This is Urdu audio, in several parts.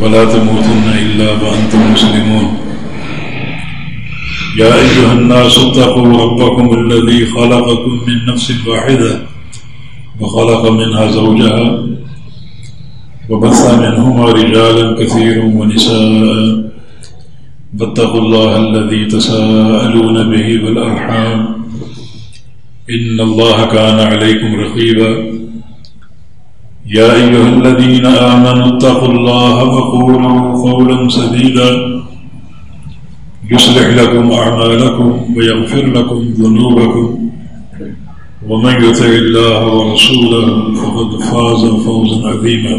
ولا تموتن إلا وأنتم مسلمون يا أيها الناس اتقوا ربكم الذي خلقكم من نفس واحدة وخلق منها زوجها وبث منهما رجالا كثيرا ونساء واتقوا الله الذي تساءلون به والأرحام إن الله كان عليكم رقيبا يا أيها الذين آمنوا اتقوا الله وقولوا قولا سديدا يصلح لكم أعمالكم ويغفر لكم ذنوبكم ومن يطع الله ورسوله فقد فاز فوزا عظيما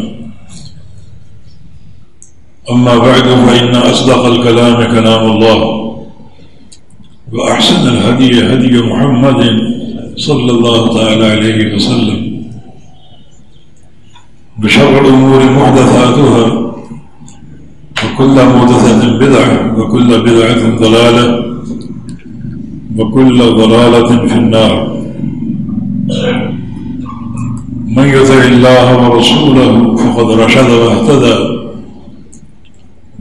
أما بعد فإن أصدق الكلام كلام الله وأحسن الهدي هدي محمد صلى الله تعالى عليه وسلم بشر الأمور محدثاتها وكل محدثة بدعة وكل بدعة ضلالة وكل ضلالة في النار من يطع الله ورسوله فقد رشد واهتدى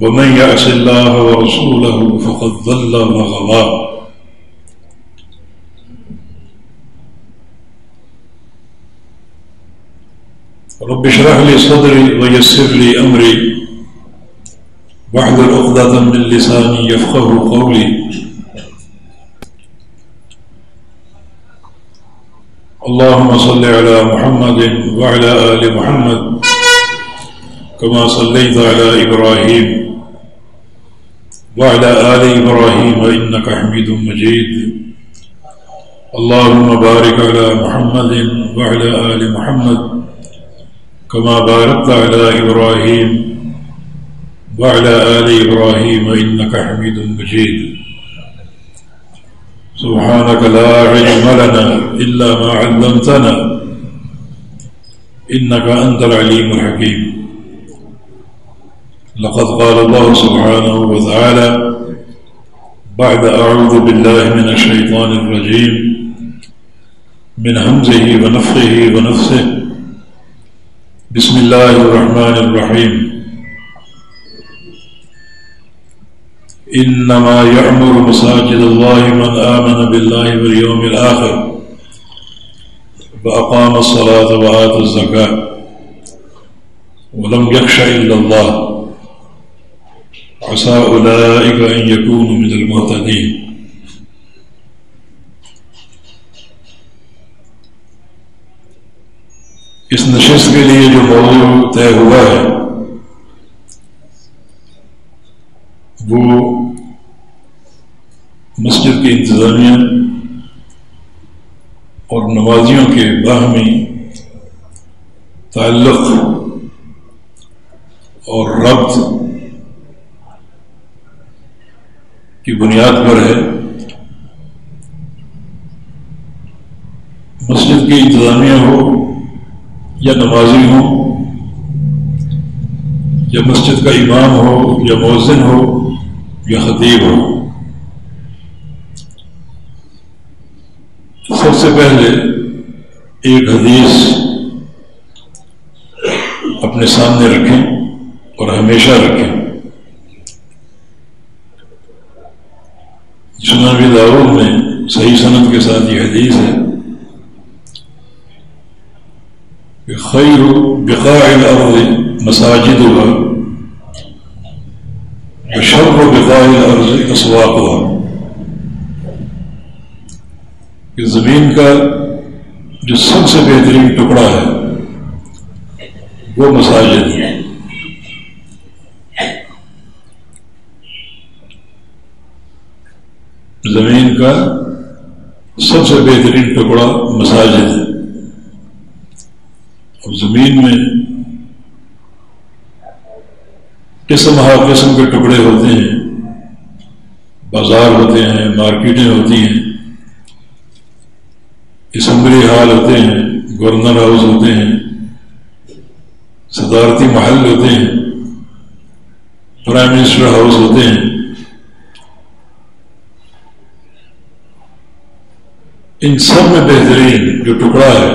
ومن يعص الله ورسوله فقد ضل وغوى رب اشرح لي صدري ويسر لي أمري واحلل عقدة من لساني يفقهوا قولي اللهم صل على محمد وعلى آل محمد كما صليت على إبراهيم وعلى آل إبراهيم إنك حميد مجيد اللهم بارك على محمد وعلى آل محمد كما باركت على إبراهيم وعلى آل إبراهيم إنك حميد مجيد سبحانك لا علم لنا إلا ما علمتنا إنك أنت العليم الحكيم لقد قال الله سبحانه وتعالى بعد أعوذ بالله من الشيطان الرجيم من همزه ونفخه ونفثه بسم الله الرحمن الرحيم إنما يعمر مساجد الله من آمن بالله واليوم الآخر وأقام الصلاة وآتى الزكاة ولم يخش إلا الله عسى أولئك أن يكونوا من المهتدين اس نشست کے لیے جو موضوع طے ہوا ہے وہ مسجد کی انتظامیہ اور نمازیوں کے باہمی تعلق اور ربط کی بنیاد پر ہے۔ مسجد کی انتظامیہ ہو یا نمازی ہو یا مسجد کا امام ہو یا مؤذن ہو یا خطیب ہو، سب سے پہلے ایک حدیث اپنے سامنے رکھیں اور ہمیشہ رکھیں۔ سنن ابی داؤد میں صحیح سند کے ساتھ یہ حدیث ہے کہ خیر بقاع الارض مساجدها وشر بقاع الارض اسواقها، کہ زمین کا جو سب سے بہترین ٹکڑا ہے وہ مساجد ہے۔ زمین کا سب سے بہترین ٹکڑا مساجد ہے۔ اور زمین میں قسم ہر قسم کے ٹکڑے ہوتے ہیں، بازار ہوتے ہیں، مارکیٹیں ہوتی ہیں، اسمبلی ہال ہوتے ہیں، گورنر ہاؤس ہوتے ہیں، صدارتی محل ہوتے ہیں، پرائم منسٹر ہاؤس ہوتے ہیں۔ ان سب میں بہترین جو ٹکڑا ہے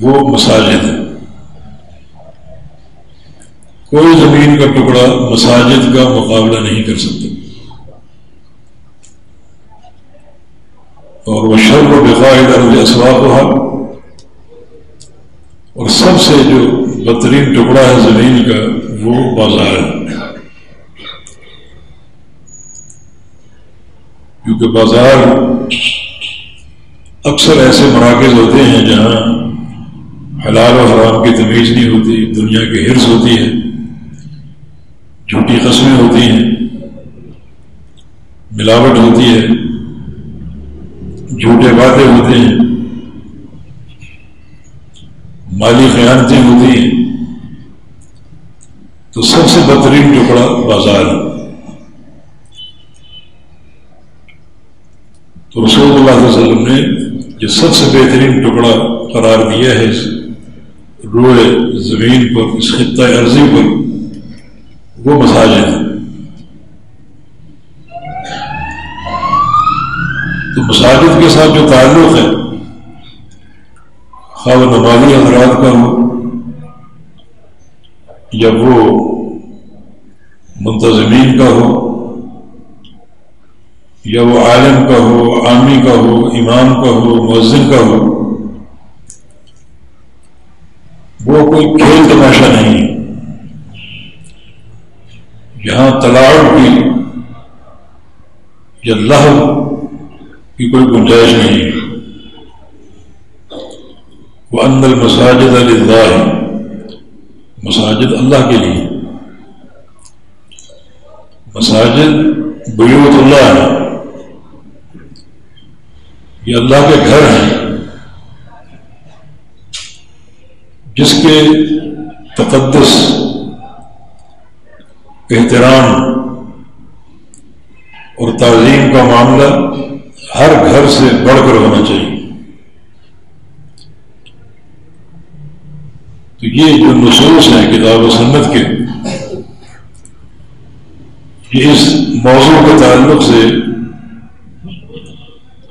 وہ مساجد ہے۔ زمین کا ٹکڑا مساجد کا مقابلہ نہیں کر سکتا، اور وہ شر و بقاعد الارض اسواقها، اور سب سے جو بدترین ٹکڑا ہے زمین کا وہ بازار ہے، کیونکہ بازار اکثر ایسے مراکز ہوتے ہیں جہاں حلال و حرام کی تمیز نہیں ہوتی، دنیا کی حرص ہوتی ہے، جھوٹی قسمیں ہوتی ہیں، ملاوٹ ہوتی ہے، جھوٹے وعدے ہوتے ہیں، مالی خیانتیں ہوتی ہیں، تو سب سے بدترین ٹکڑا بازار ہے۔ تو رسول اللہ صلی اللہ علیہ وسلم نے جو سب سے بہترین ٹکڑا قرار دیا ہے اس روئے زمین پر، اس خطہ ارضی پر، وہ مساجد ہے۔ تو مساجد کے ساتھ جو تعلق ہے، خواہ وہ نمازی حضرات کا ہو یا وہ منتظمین کا ہو یا وہ عالم کا ہو، عامی کا ہو، امام کا ہو، مؤذن کا ہو، وہ کوئی کھیل تماشا نہیں ہے، یہاں تلاوت کی یا لہو کی کوئی گنجائش نہیں ہے۔ وَأَنَّ الْمَسَاجِدَ لِلَّهِ، مساجد اللہ کے لیے، مساجد بیوت اللہ ہے، یہ اللہ کے گھر ہیں جس کے تقدس، احترام اور تعظیم کا معاملہ ہر گھر سے بڑھ کر ہونا چاہیے۔ تو یہ جو نصوص ہیں کتاب و سنت کے، یہ اس موضوع کے تعلق سے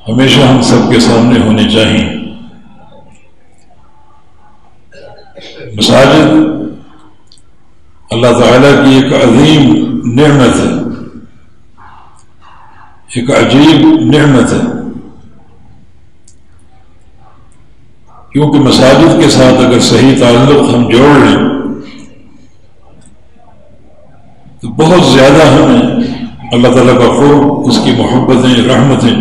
ہمیشہ ہم سب کے سامنے ہونے چاہیے۔ مساجد اللہ تعالیٰ کی ایک عظیم نعمت ہے، ایک عجیب نعمت ہے، کیونکہ مساجد کے ساتھ اگر صحیح تعلق ہم جوڑ لیں تو بہت زیادہ ہمیں اللہ تعالیٰ کا قرب، اس کی محبتیں، رحمتیں،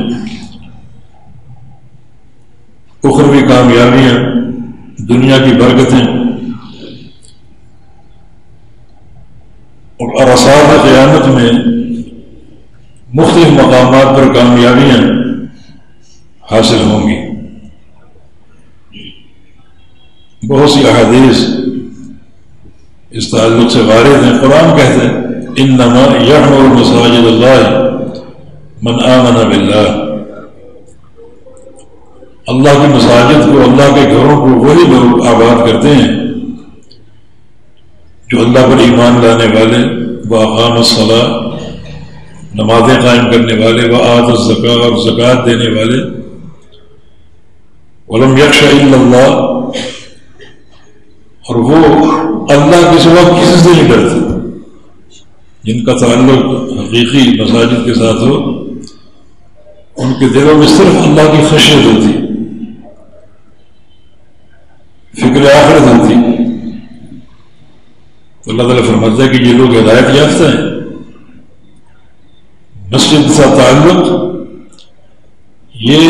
اخروی کامیابیاں، دنیا کی برکتیں اور عرصات قیامت میں مختلف مقامات پر کامیابیاں حاصل ہوں گی۔ بہت سی احادیث اس تعلق سے وارد ہیں۔ قرآن کہتے ہیں انما یعمر مساجد اللہ من آمن باللہ، اللہ کی مساجد کو، اللہ کے گھروں کو وہی لوگ آباد کرتے ہیں جو اللہ پر ایمان لانے والے، وأقام الصلاۃ، نمازیں قائم کرنے والے، وآتوا الزکاۃ، اور زکوٰۃ دینے والے، ولم یخش الا اللہ، اور وہ اللہ کے سوا کسی سے نہیں ڈرتے، جن کا تعلق حقیقی مساجد کے ساتھ ہو، ان کے دلوں میں صرف اللہ کی خشیت ہوتی، فکر آخرت ہوتی۔ تو اللہ تعالیٰ فرماتا ہے کہ یہ لوگ ہدایت یافتہ ہیں۔ مسجد سے تعلق یہ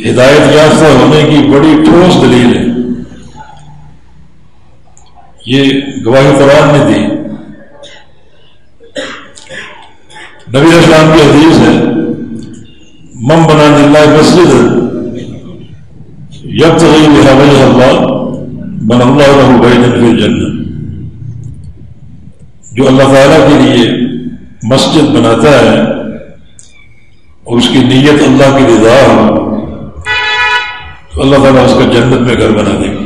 ہدایت یافتہ ہونے کی بڑی ٹھوس دلیل ہے، یہ گواہی قرآن نے دی۔ نبی علیہ السلام کی حدیث ہے من بنا للہ مسجد یبتغی بہا وجہ اللہ بنى اللہ لہ بیتا فی الجنہ، جو اللہ تعالیٰ کے لیے مسجد بناتا ہے اور اس کی نیت اللہ کی رضا ہو تو اللہ تعالیٰ اس کا جنت میں گھر بنا دے گا۔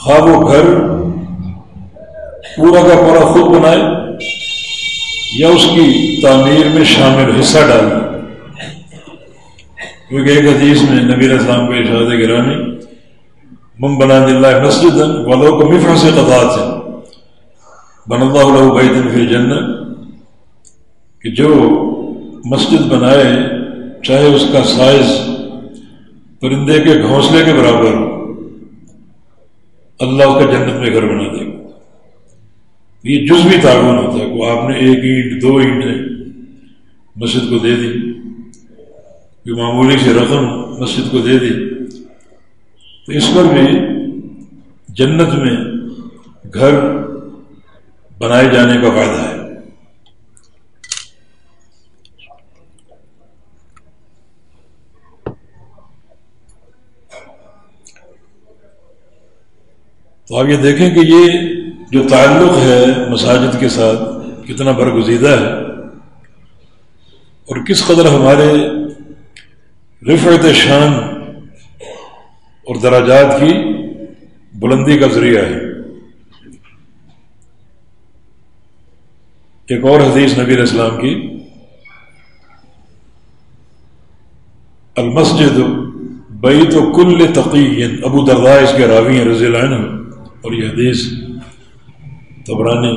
خواہ وہ گھر پورا کا پورا خود بنائے یا اس کی تعمیر میں شامل حصہ ڈالے، کیونکہ ایک حدیث میں نبی علیہ السلام کو ارشاد گرامی من بنا للہ مسجدا ولو کمفحص قطعۃ، بن اللہ لہ بیتا فی الجنہ کہ جو مسجد بنائے چاہے اس کا سائز پرندے کے گھونسلے کے برابر ہو، اللہ اس کا جنت میں گھر بنا دے گا۔ یہ جزوی تعاون ہوتا ہے کہ آپ نے 1 اینٹ 2 اینٹیں مسجد کو دے دی، کوئی معمولی سی رقم مسجد کو دے دی، تو اس پر بھی جنت میں گھر بنائے جانے کا فائدہ ہے۔ تو آپ یہ دیکھیں کہ یہ جو تعلق ہے مساجد کے ساتھ کتنا برگزیدہ ہے، اور کس قدر ہمارے رفعت شان اور درجات کی بلندی کا ذریعہ ہے۔ ایک اور حدیث نبی علیہ السلام کی، المسجد بیت کل تقی، ابو درداء اس کے راوی ہیں رضی اللہ عنہ، اور یہ حدیث طبرانی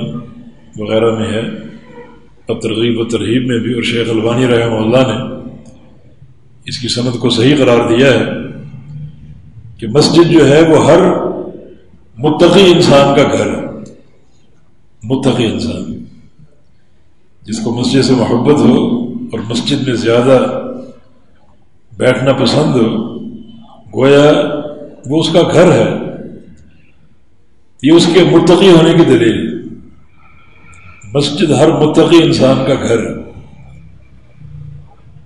وغیرہ میں ہے، اور ترغیب و ترہیب میں بھی، اور شیخ البانی رحمہ اللہ نے اس کی سند کو صحیح قرار دیا ہے کہ مسجد جو ہے وہ ہر متقی انسان کا گھر ہے۔ متقی انسان جس کو مسجد سے محبت ہو اور مسجد میں زیادہ بیٹھنا پسند ہو، گویا وہ اس کا گھر ہے، یہ اس کے متقی ہونے کی دلیل۔ مسجد ہر متقی انسان کا گھر ہے،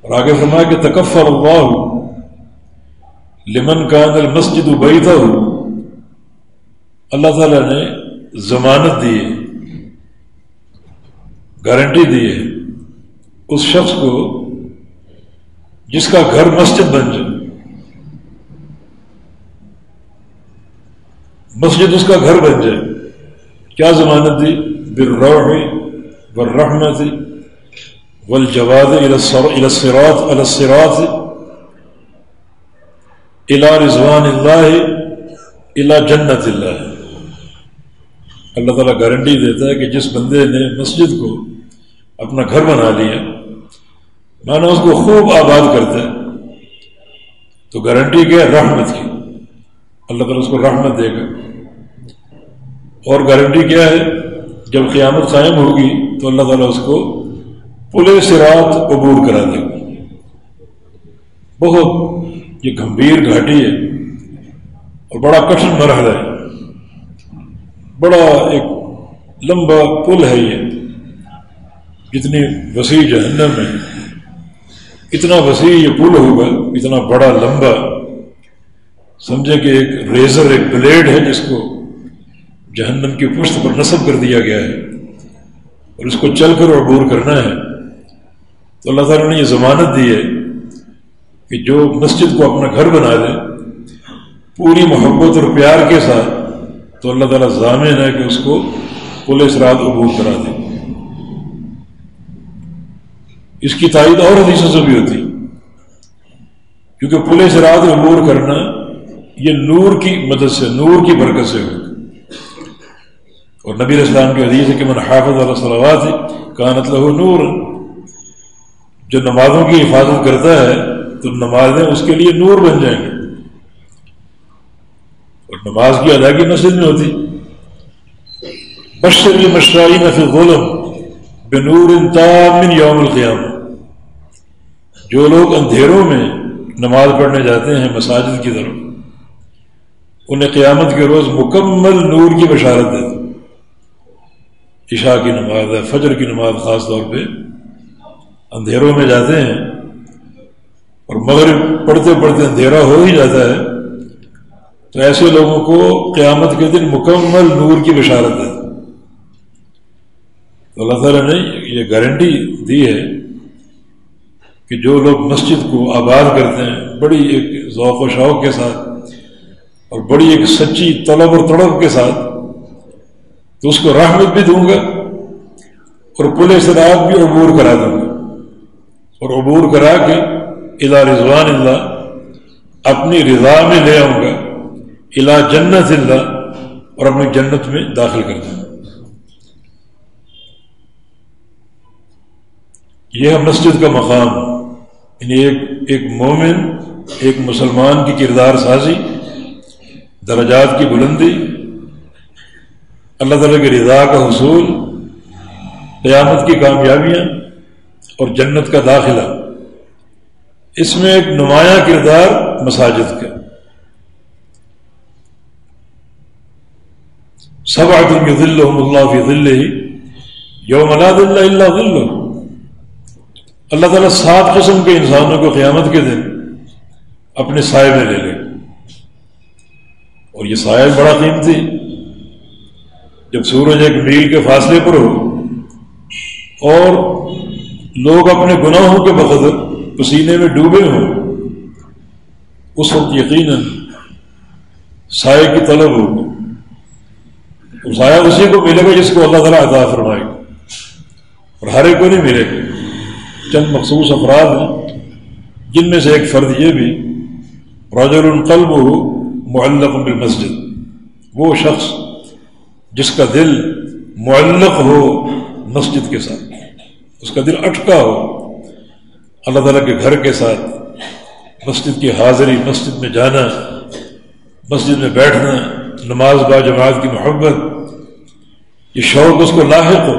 اور آگے فرمایا کہ تکفر اللہ لمن کان المسجد بیتہ، اللہ تعالیٰ نے ضمانت دی ہے، گارنٹی دی ہے اس شخص کو جس کا گھر مسجد بن جائے، مسجد اس کا گھر بن جائے۔ کیا ضمانت دی؟ بالروح والرحمت والجواد الى الصراط الى رضوان اللہ الى جنت اللہ۔ اللہ تعالیٰ گارنٹی دیتا ہے کہ جس بندے نے مسجد کو اپنا گھر بنا لیا، مانا اس کو خوب آباد کرتا ہے، تو گارنٹی کیا ہے؟ رحمت کی، اللہ تعالیٰ اس کو رحمت دے گا۔ اور گارنٹی کیا ہے؟ جب قیامت قائم ہوگی تو اللہ تعالیٰ اس کو پل صراط عبور کرا دے گا۔ بہت یہ گھمبیر گھاٹی ہے اور بڑا کٹھن مرحلہ ہے، بڑا ایک لمبا پل ہے یہ، جتنی وسیع جہنم ہے اتنا وسیع یہ پل ہوگا، اتنا بڑا لمبا، سمجھے کہ ایک ریزر، ایک بلیڈ ہے جس کو جہنم کی پشت پر نصب کر دیا گیا ہے، اور اس کو چل کر عبور کرنا ہے۔ تو اللہ تعالیٰ نے یہ ضمانت دی ہے کہ جو مسجد کو اپنا گھر بنا دے پوری محبت اور پیار کے ساتھ، تو اللہ تعالیٰ ضامن ہے کہ اس کو پل صراط عبور کرا دے۔ اس کی تائید اور حدیثوں سے بھی ہوتی، کیونکہ پل صراط عبور کرنا یہ نور کی مدد سے، نور کی برکت سے ہوگا۔ اور نبی علیہ السلام کی حدیث ہے کہ من حافظ علی الصلوات کانت لہ نور، جو نمازوں کی حفاظت کرتا ہے تو نمازیں اس کے لیے نور بن جائیں گے، اور نماز کی ادائیگی مسجد میں ہوتی۔ بشر المشائین فی الظلم بنور تام یوم القیامہ، جو لوگ اندھیروں میں نماز پڑھنے جاتے ہیں مساجد کی طرف، انہیں قیامت کے روز مکمل نور کی بشارت دیتے۔ عشاء کی نماز ہے، فجر کی نماز خاص طور پہ اندھیروں میں جاتے ہیں، اور مغرب پڑھتے پڑھتے اندھیرا ہو ہی جاتا ہے، تو ایسے لوگوں کو قیامت کے دن مکمل نور کی بشارت ہے۔ تو اللہ تعالیٰ نے یہ گارنٹی دی ہے کہ جو لوگ مسجد کو آباد کرتے ہیں بڑی ایک ذوق و شوق کے ساتھ اور بڑی ایک سچی طلب اور تڑپ کے ساتھ، تو اس کو رحمت بھی دوں گا اور پل صراط بھی عبور کرا دوں گا، اور عبور کرا کے الی رضوان اللہ، اپنی رضا میں لے آؤں گا، الی جنت اللہ، اور اپنی جنت میں داخل کر دوں گا۔ یہ ہے مسجد کا مقام، یعنی ایک مومن، ایک مسلمان کی کردار سازی، درجات کی بلندی، اللہ تعالیٰ کی رضا کا حصول، قیامت کی کامیابیاں اور جنت کا داخلہ، اس میں ایک نمایاں کردار مساجد کا۔ سبعۃ یظلھم اللہ فی ظلہ یوم لا ظل الا ظلہ، اللہ تعالیٰ 7 قسم کے انسانوں کو قیامت کے دن اپنے سائے میں لے لے گا، اور یہ سایہ بڑا قیمتی۔ جب سورج ایک میل کے فاصلے پر ہو اور لوگ اپنے گناہوں کے بقدر پسینے میں ڈوبے ہوں، اس وقت یقیناً سائے کی طلب ہوگی، اور سایہ اسی کو ملے گا جس کو اللہ تعالیٰ عطا فرمائے گا، اور ہر ایک کو نہیں ملے گا۔ چند مخصوص افراد ہیں، جن میں سے ایک فرد یہ بھی، رجل قلبہ معلق بالمسجد، وہ شخص جس کا دل معلق ہو مسجد کے ساتھ، اس کا دل اٹکا ہو اللہ تعالیٰ کے گھر کے ساتھ، مسجد کی حاضری، مسجد میں جانا، مسجد میں بیٹھنا، نماز با جماعت کی محبت، یہ شوق اس کو لاحق ہو،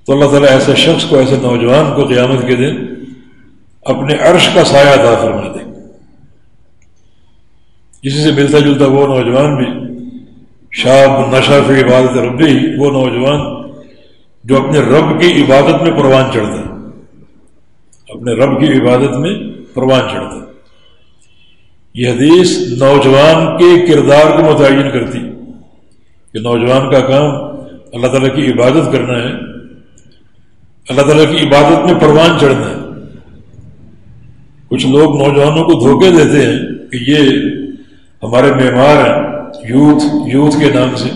تو اللہ تعالیٰ ایسے شخص کو، ایسے نوجوان کو قیامت کے دن اپنے عرش کا سایہ عطا فرما دے گا۔ اسی سے ملتا جلتا وہ نوجوان بھی، شاب نشا فی عبادت ربی، وہ نوجوان جو اپنے رب کی عبادت میں پروان چڑھتا ہے، اپنے رب کی عبادت میں پروان چڑھتا ہے۔ یہ حدیث نوجوان کے کردار کو متعین کرتی کہ نوجوان کا کام اللہ تعالیٰ کی عبادت کرنا ہے، اللہ تعالیٰ کی عبادت میں پروان چڑھنا ہے۔ کچھ لوگ نوجوانوں کو دھوکے دیتے ہیں کہ یہ ہمارے معمار ہیں، یوتھ کے نام سے،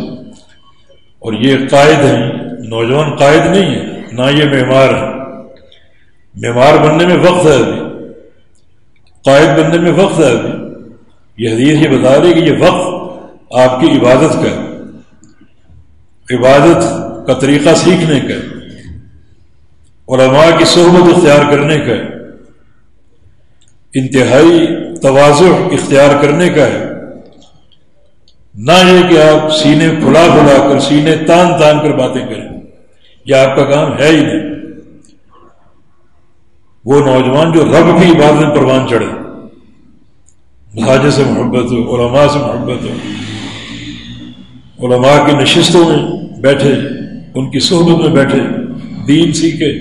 اور یہ قائد ہیں۔ نوجوان قائد نہیں ہے، نہ یہ معمار ہے۔ معمار بننے میں وقت ہے ابھی، قائد بننے میں وقت ہے ابھی۔ یہ حدیث یہ بتا رہی کہ یہ وقت آپ کی عبادت کا ہے، عبادت کا طریقہ سیکھنے کا ہے، علماء کی صحبت اختیار کرنے کا ہے، انتہائی تواضع اختیار کرنے کا ہے، نہ یہ کہ آپ سینے پھلا پھلا کر، سینے تان تان کر باتیں کریں، یہ آپ کا کام ہے ہی نہیں۔ وہ نوجوان جو رب کی عبادت میں پروان چڑھے، مساجد سے محبت ہو، علماء سے محبت ہو، علماء کی نشستوں میں بیٹھے، ان کی صحبت میں بیٹھے، دین سیکھے،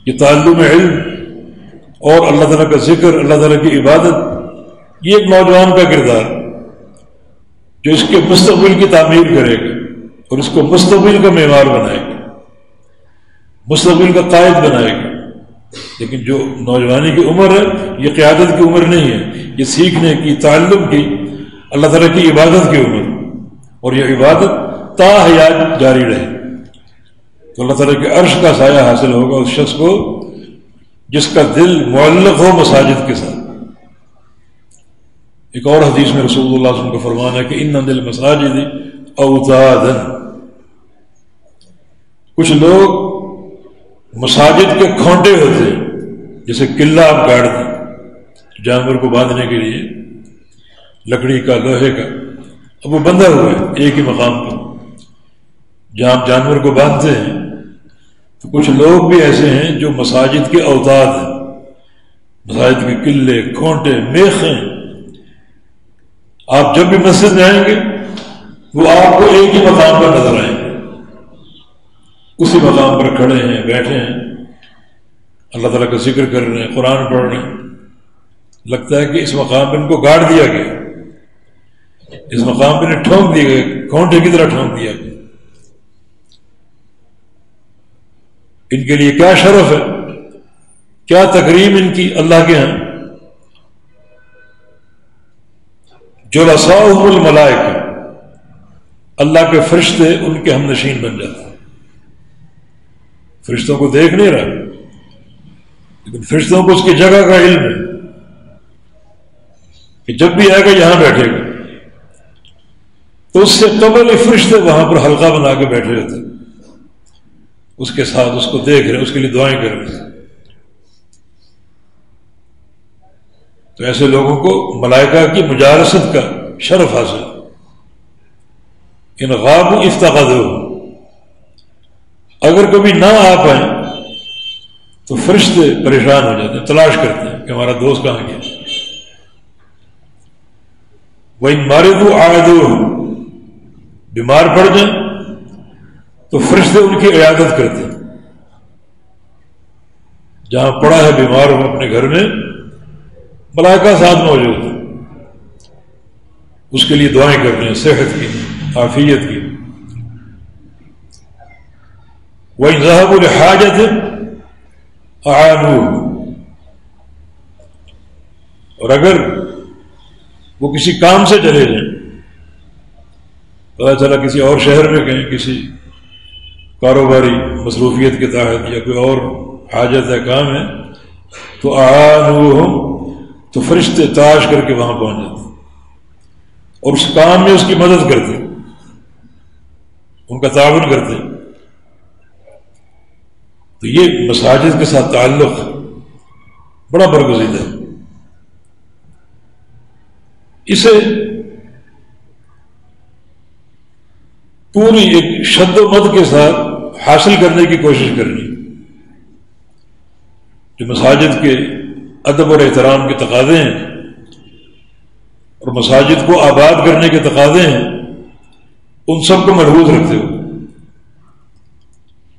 یہ تعلم علم اور اللہ تعالیٰ کا ذکر، اللہ تعالیٰ کی عبادت، یہ ایک نوجوان کا کردار جو اس کے مستقبل کی تعمیر کرے گا اور اس کو مستقبل کا معمار بنائے گا، مستقبل کا قائد بنائے گا۔ لیکن جو نوجوانی کی عمر ہے، یہ قیادت کی عمر نہیں ہے، یہ سیکھنے کی، تعلم کی، اللہ تعالیٰ کی عبادت کی عمر، اور یہ عبادت تا حیات جاری رہے، تو اللہ تعالیٰ کے عرش کا سایہ حاصل ہوگا اس شخص کو جس کا دل معلق ہو مساجد کے ساتھ۔ ایک اور حدیث میں رسول اللہ صلی اللہ علیہ وسلم کا فرمان ہے کہ ان للمساجد اوتادا، کچھ لوگ مساجد کے کھونٹے ہوتے ہیں، جیسے قلعہ آپ گاڑ دیں جانور کو باندھنے کے لیے، لکڑی کا، لوہے کا، اب وہ بندھا ہوا ہے ایک ہی مقام پر جہاں آپ جانور کو باندھتے ہیں۔ تو کچھ لوگ بھی ایسے ہیں جو مساجد کے اوتاد ہیں، مساجد کے قلعے، کھونٹے، میخیں۔ آپ جب بھی مسجد میں آئیں گے وہ آپ کو ایک ہی مقام پر نظر آئیں گے، اسی مقام پر کھڑے ہیں، بیٹھے ہیں، اللہ تعالیٰ کا ذکر کر رہے ہیں، قرآن پڑھ رہے ہیں۔ لگتا ہے کہ اس مقام پہ ان کو گاڑ دیا گیا، اس مقام پہ انہیں ٹھونک دیا گیا، کھونٹے کی طرح ٹھونک دیا گیا۔ ان کے لیے کیا شرف ہے، کیا تکریم ان کی اللہ کے ہاں۔ جلساؤہم الملائکہ، اللہ کے فرشتے ان کے ہم نشین بن جاتے ہیں۔ فرشتوں کو دیکھ نہیں رہا، لیکن فرشتوں کو اس کی جگہ کا علم ہے کہ جب بھی آئے گا یہاں بیٹھے گا، تو اس سے قبل فرشتے وہاں پر حلقہ بنا کے بیٹھے ہوتے ہیں، اس کے ساتھ اس کو دیکھ رہے ہیں، اس کے لیے دعائیں کر رہے ہیں، تو ایسے لوگوں کو ملائکہ کی مجالست کا شرف حاصل۔ ان غابوا افتقدوا، اگر کبھی نہ آ پائیں تو فرشتے پریشان ہو جاتے ہیں، تلاش کرتے ہیں کہ ہمارا دوست کہاں گیا۔ وَإِن مَرِضُوا عَادُوا، بیمار پڑ جائیں تو فرشتے ان کی عیادت کرتے ہیں، جہاں پڑا ہے بیمار ہو اپنے گھر میں ملائکہ ساتھ موجود ہیں، اس کے لیے دعائیں کرتے ہیں صحت کی، عافیت کی۔ وَإِن ذَهَبُوا لِحَاجَةٍ أَعَانُوهُ، اور اگر وہ کسی کام سے چلے جائیں، پتا چلا کسی اور شہر میں گئے، کسی کاروباری مصروفیت کے تحت یا کوئی اور حاجت ہے، کام ہے، تو أَعَانُوهُم، تو فرشتے تلاش کر کے وہاں پہنچ جاتے اور اس کام میں اس کی مدد کرتے، ان کا تعاون کرتے۔ تو یہ مساجد کے ساتھ تعلق بڑا برگزیدہ ہے، اسے پوری ایک شد و مد کے ساتھ حاصل کرنے کی کوشش کرنی، جو مساجد کے ادب اور احترام کے تقاضے ہیں اور مساجد کو آباد کرنے کے تقاضے ہیں، ان سب کو ملحوظ رکھتے ہوئے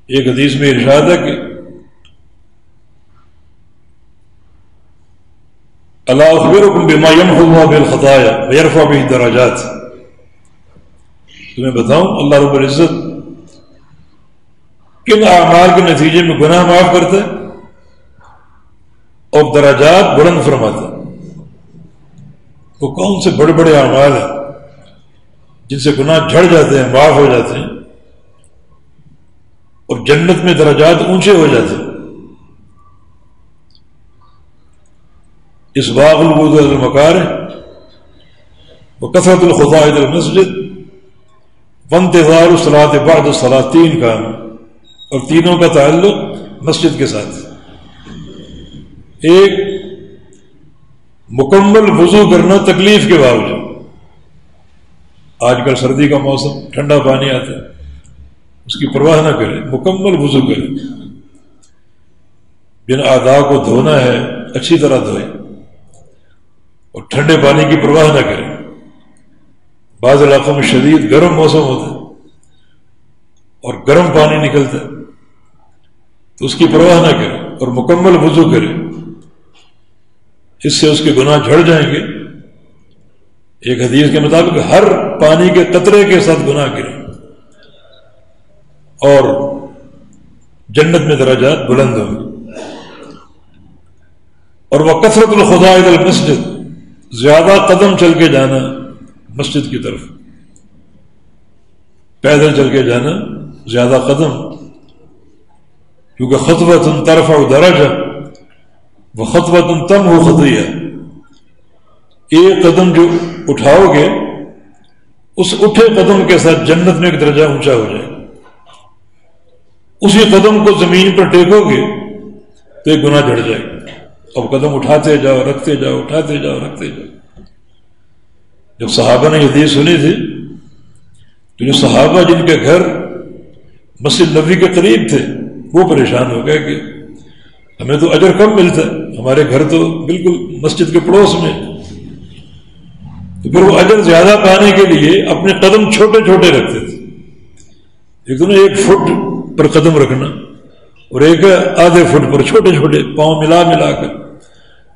ایک حدیث میں ارشاد ہے کہ الا اخبرکم بما یمحو اللہ بہ الخطایا ویرفع بہ الدرجات، تمہیں بتاؤں اللہ رب العزت کن اعمال کے نتیجے میں گناہ معاف کرتا ہے اور درجات بلند فرماتا ہے۔ وہ کون سے بڑے بڑے اعمال ہیں جن سے گناہ جھڑ جاتے ہیں، معاف ہو جاتے ہیں اور جنت میں درجات اونچے ہو جاتے ہیں۔ اسباغ الوضوء الى المکارہ وکثرۃ الخطا الى المسجد وانتظار الصلاۃ بعد الصلاۃ، تین کام، اور تینوں کا تعلق مسجد کے ساتھ۔ ایک، مکمل وضو کرنا تکلیف کے باوجود، آج کل سردی کا موسم، ٹھنڈا پانی آتا ہے، اس کی پرواہ نہ کرے، مکمل وضو کرے، جن اعضاء کو دھونا ہے اچھی طرح دھوئے اور ٹھنڈے پانی کی پرواہ نہ کرے۔ بعض علاقوں میں شدید گرم موسم ہوتا ہے اور گرم پانی نکلتا ہے، تو اس کی پرواہ نہ کرے اور مکمل وضو کرے، اس سے اس کے گناہ جھڑ جائیں گے۔ ایک حدیث کے مطابق ہر پانی کے قطرے کے ساتھ گناہ گرے اور جنت میں درجات بلند ہوں گے۔ اور وہ کثرت الخطا الی المسجد، زیادہ قدم چل کے جانا مسجد کی طرف، پیدل چل کے جانا زیادہ قدم، کیونکہ خطوۃ ترفع درجہ وخطوۃ تمحو خطیئہ، ایک قدم جو اٹھاؤ گے اس اٹھے قدم کے ساتھ جنت میں ایک درجہ اونچا ہو جائے گا، اسی قدم کو زمین پر ٹیکو گے تو ایک گناہ جھڑ جائے گا۔ اب قدم اٹھاتے جاؤ، رکھتے جاؤ، اٹھاتے جاؤ، رکھتے جاؤ۔ جب صحابہ نے حدیث سنی تھی تو جو صحابہ جن کے گھر مسجد نبوی کے قریب تھے وہ پریشان ہو گئے کہ ہمیں تو اجر کم ملتا ہے، ہمارے گھر تو بالکل مسجد کے پڑوس میں، تو پھر وہ اجر زیادہ پانے کے لیے اپنے قدم چھوٹے چھوٹے رکھتے تھے، ایک تو 1 فٹ پر قدم رکھنا اور ایک آدھے فٹ پر چھوٹے چھوٹے پاؤں ملا ملا کر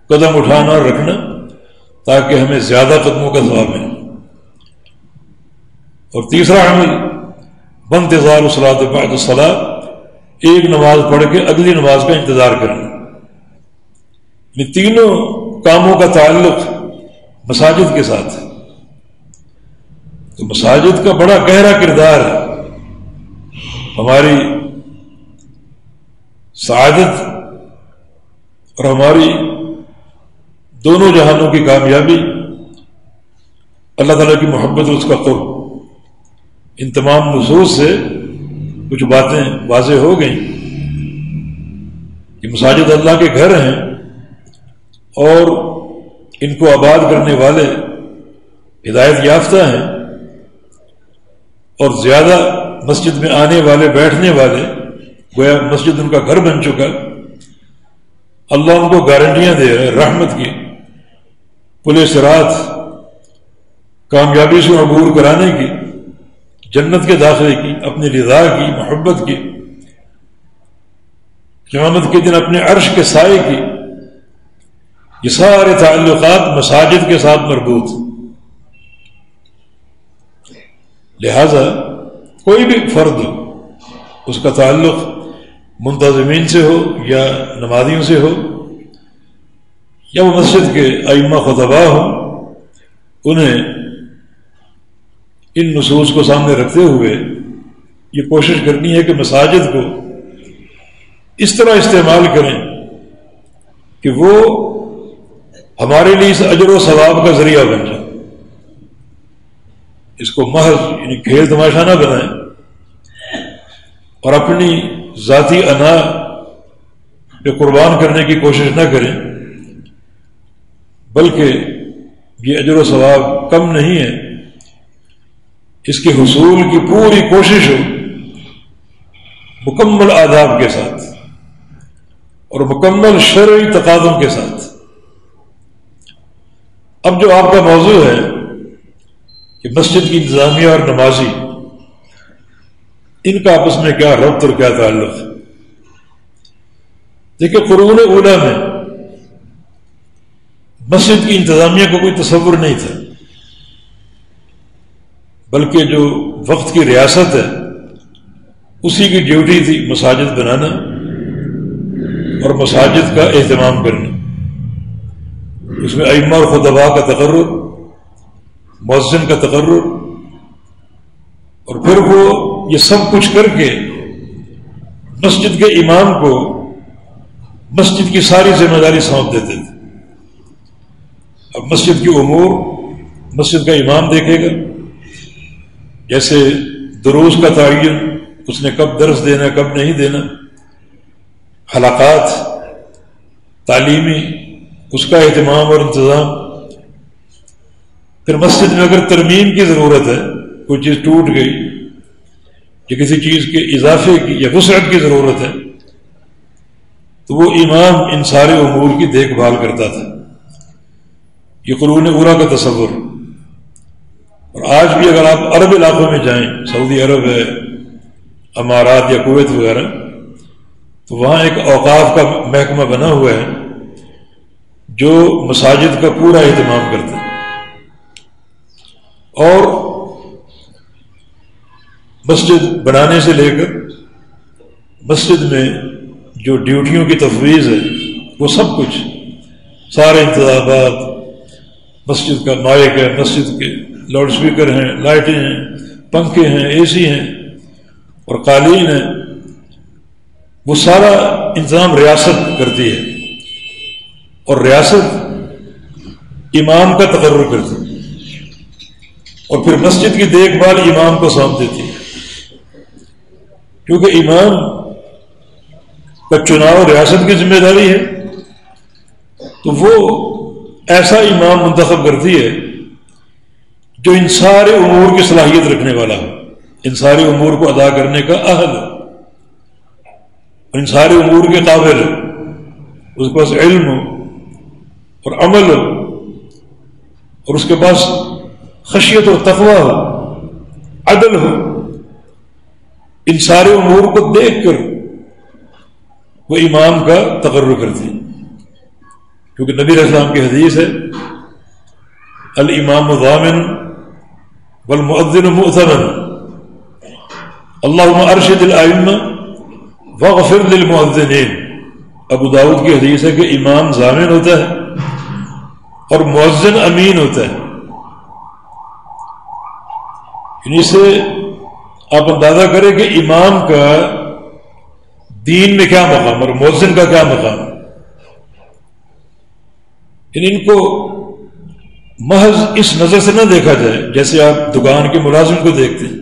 قدم اٹھانا اور رکھنا، تاکہ ہمیں زیادہ قدموں کا ثواب ملے۔ اور تیسرا عمل وانتظار الصلاۃ بعد الصلاۃ، ایک نماز پڑھ کے اگلی نماز کا انتظار کرنا۔ یہ تینوں کاموں کا تعلق مساجد کے ساتھ ہے، تو مساجد کا بڑا گہرا کردار ہے ہماری سعادت اور ہماری دونوں جہانوں کی کامیابی، اللہ تعالیٰ کی محبت اور اس کا قرب۔ ان تمام نصوص سے کچھ باتیں واضح ہو گئیں کہ مساجد اللہ کے گھر ہیں اور ان کو آباد کرنے والے ہدایت یافتہ ہیں، اور زیادہ مسجد میں آنے والے بیٹھنے والے گویا مسجد ان کا گھر بن چکا۔ اللہ ان کو گارنٹیاں دے رہے ہیں رحمت کی، پل صراط کامیابی سے عبور کرانے کی، جنت کے داخلے کی، اپنی رضا کی، محبت کی، قیامت کے دن اپنے عرش کے سائے کی۔ یہ سارے تعلقات مساجد کے ساتھ مربوط، لہذا کوئی بھی فرد اس کا تعلق منتظمین سے ہو یا نمازیوں سے ہو یا وہ مسجد کے ائمہ خطباء ہوں، انہیں ان نصوص کو سامنے رکھتے ہوئے یہ کوشش کرنی ہے کہ مساجد کو اس طرح استعمال کریں کہ وہ ہمارے لیے اس اجر و ثواب کا ذریعہ بن جائے، اس کو محض یعنی کھیل تماشا نہ بنائیں اور اپنی ذاتی انا پہ قربان کرنے کی کوشش نہ کریں، بلکہ یہ اجر و ثواب کم نہیں ہے، اس کے حصول کی پوری کوشش ہو مکمل آداب کے ساتھ اور مکمل شرعی تقاضوں کے ساتھ۔ اب جو آپ کا موضوع ہے کہ مسجد کی انتظامیہ اور نمازی، ان کا آپس میں کیا ربط اور کیا تعلق ہے؟ دیکھیں، قرون اولیٰ میں مسجد کی انتظامیہ کو کوئی تصور نہیں تھا، بلکہ جو وقت کی ریاست ہے اسی کی ڈیوٹی تھی مساجد بنانا اور مساجد کا اہتمام کرنا، اس میں ائمہ اور خطباء کا تقرر، مؤذن کا تقرر، اور پھر وہ یہ سب کچھ کر کے مسجد کے امام کو مسجد کی ساری ذمہ داری سونپ دیتے تھے۔ اب مسجد کی امور مسجد کا امام دیکھے گا، جیسے دروس کا تعین، اس نے کب درس دینا کب نہیں دینا، حلقات تعلیمی، اس کا اہتمام اور انتظام، پھر مسجد میں اگر ترمیم کی ضرورت ہے، کوئی چیز ٹوٹ گئی یا کسی چیز کے اضافے کی یا وسعت کی ضرورت ہے، تو وہ امام ان سارے امور کی دیکھ بھال کرتا تھا۔ یہ قرون اولیٰ کا تصور۔ اور آج بھی اگر آپ عرب علاقوں میں جائیں، سعودی عرب ہے، امارات یا کویت وغیرہ، تو وہاں ایک اوقاف کا محکمہ بنا ہوا ہے جو مساجد کا پورا اہتمام کرتا ہے، اور مسجد بنانے سے لے کر مسجد میں جو ڈیوٹیوں کی تفویض ہے وہ سب کچھ، سارے انتظامات، مسجد کا مائک ہے، مسجد کے لاؤڈ سپیکر ہیں، لائٹیں ہیں، پنکھے ہیں، اے سی ہیں اور قالین ہیں، وہ سارا انتظام ریاست کرتی ہے، اور ریاست امام کا تقرر کرتی ہے، اور پھر مسجد کی دیکھ بھال امام کو سونپ دیتی ہے، کیونکہ امام کا چناؤ ریاست کی ذمہ داری ہے، تو وہ ایسا امام منتخب کرتی ہے جو ان سارے امور کی صلاحیت رکھنے والا ہو، ان سارے امور کو ادا کرنے کا اہل ہے، اور ان سارے امور کے قابل ہے، اس کے پاس علم ہو اور عمل ہو، اور اس کے پاس خشیت اور تقوی ہو، عدل ہو، ان سارے امور کو دیکھ کر وہ امام کا تقرر کرتی ہے، کیونکہ نبی علیہ السلام کی حدیث ہے، الامام ضامن والمؤذن مؤتمن، اللہم ارشد الائمہ واغفر للمؤذنین۔ ابو داؤد کی حدیث ہے کہ امام ضامن ہوتا ہے اور مؤذن امین ہوتا ہے، یعنی اس سے آپ اندازہ کریں کہ امام کا دین میں کیا مقام اور مؤذن کا کیا مقام ہے۔ یعنی ان کو محض اس نظر سے نہ دیکھا جائے جیسے آپ دکان کے ملازم کو دیکھتے ہیں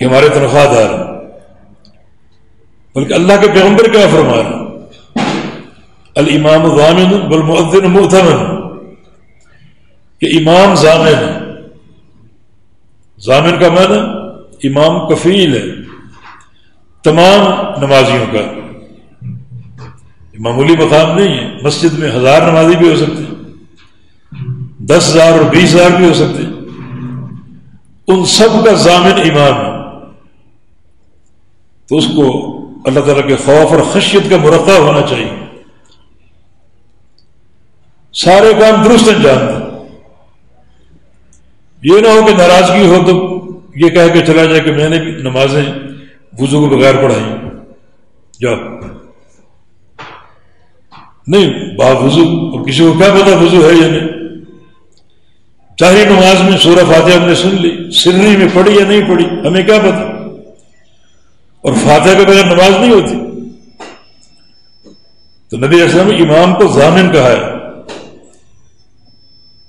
کہ ہمارے تنخواہ دار ہیں، بلکہ اللہ کے پیغمبر کیا فرما رہے ہیں؟ الامام ضامن والمؤذن مؤتمن، کہ امام ضامن ہے۔ ضامن کا معنی امام کفیل ہے تمام نمازیوں کا، معمولی مقام نہیں ہے۔ مسجد میں 1000 نمازی بھی ہو سکتے ہیں، 10,000 اور 20,000 بھی ہو سکتے ہیں، ان سب کا ضامن امام ہے۔ تو اس کو اللہ تعالیٰ کے خوف اور خشیت کا مرقع ہونا چاہیے، سارے کام درست انجام دیں۔ یہ نہ ہو کہ ناراضگی ہو تو یہ کہہ کے چلا جائے کہ میں نے بھی نمازیں وضو کے بغیر پڑھائی، جاؤ نہیں با وضو، اور کسی کو کیا پتا وضو ہے یا نہیں۔ چاہے نماز میں سورہ فاتحہ ہم نے سن لی، سری میں پڑھی یا نہیں پڑھی ہمیں کیا پتا، اور فاتحہ کے بغیر نماز نہیں ہوتی۔ تو نبی علیہ السلام نے امام کو ضامن کہا ہے،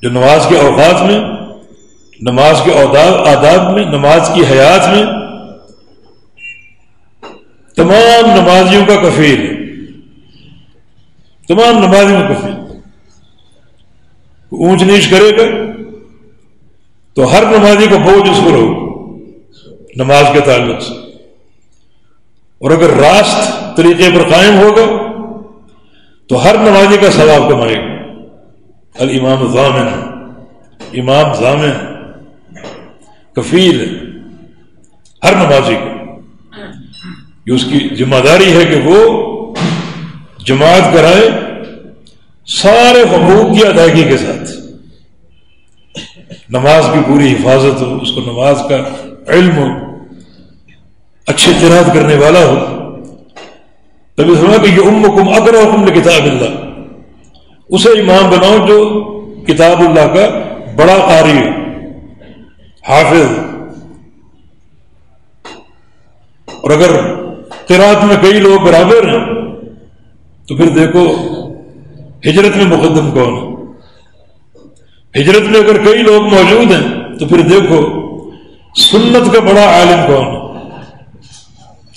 جو نماز کے اوقات میں، نماز کے آداب میں، نماز کی حیات میں تمام نمازیوں کا کفیل ہے، تمام نمازیوں کا کفیل۔ اونچ نیچ کرے گا تو ہر نمازی کا بوجھ اس پر ہوگا نماز کے تعلق سے، اور اگر راست طریقے پر قائم ہوگا تو ہر نمازی کا ثواب کمائے گا۔ الامام ضامن، امام ضامن کفیل ہے ہر نمازی کا، یہ اس کی ذمہ داری ہے کہ وہ جماعت کرائے سارے حقوق کی ادائیگی کے ساتھ، نماز کی پوری حفاظت ہو، اس کو نماز کا علم ہو، اچھی قرات کرنے والا ہو۔ تبھی سنا کہ یہ امکم اقرأکم لکتاب اللہ، اسے امام بناؤ جو کتاب اللہ کا بڑا قاری ہے، حافظ۔ اور اگر قرات میں کئی لوگ برابر ہیں تو پھر دیکھو ہجرت میں مقدم کون ہے، ہجرت میں اگر کئی لوگ موجود ہیں تو پھر دیکھو سنت کا بڑا عالم کون ہے،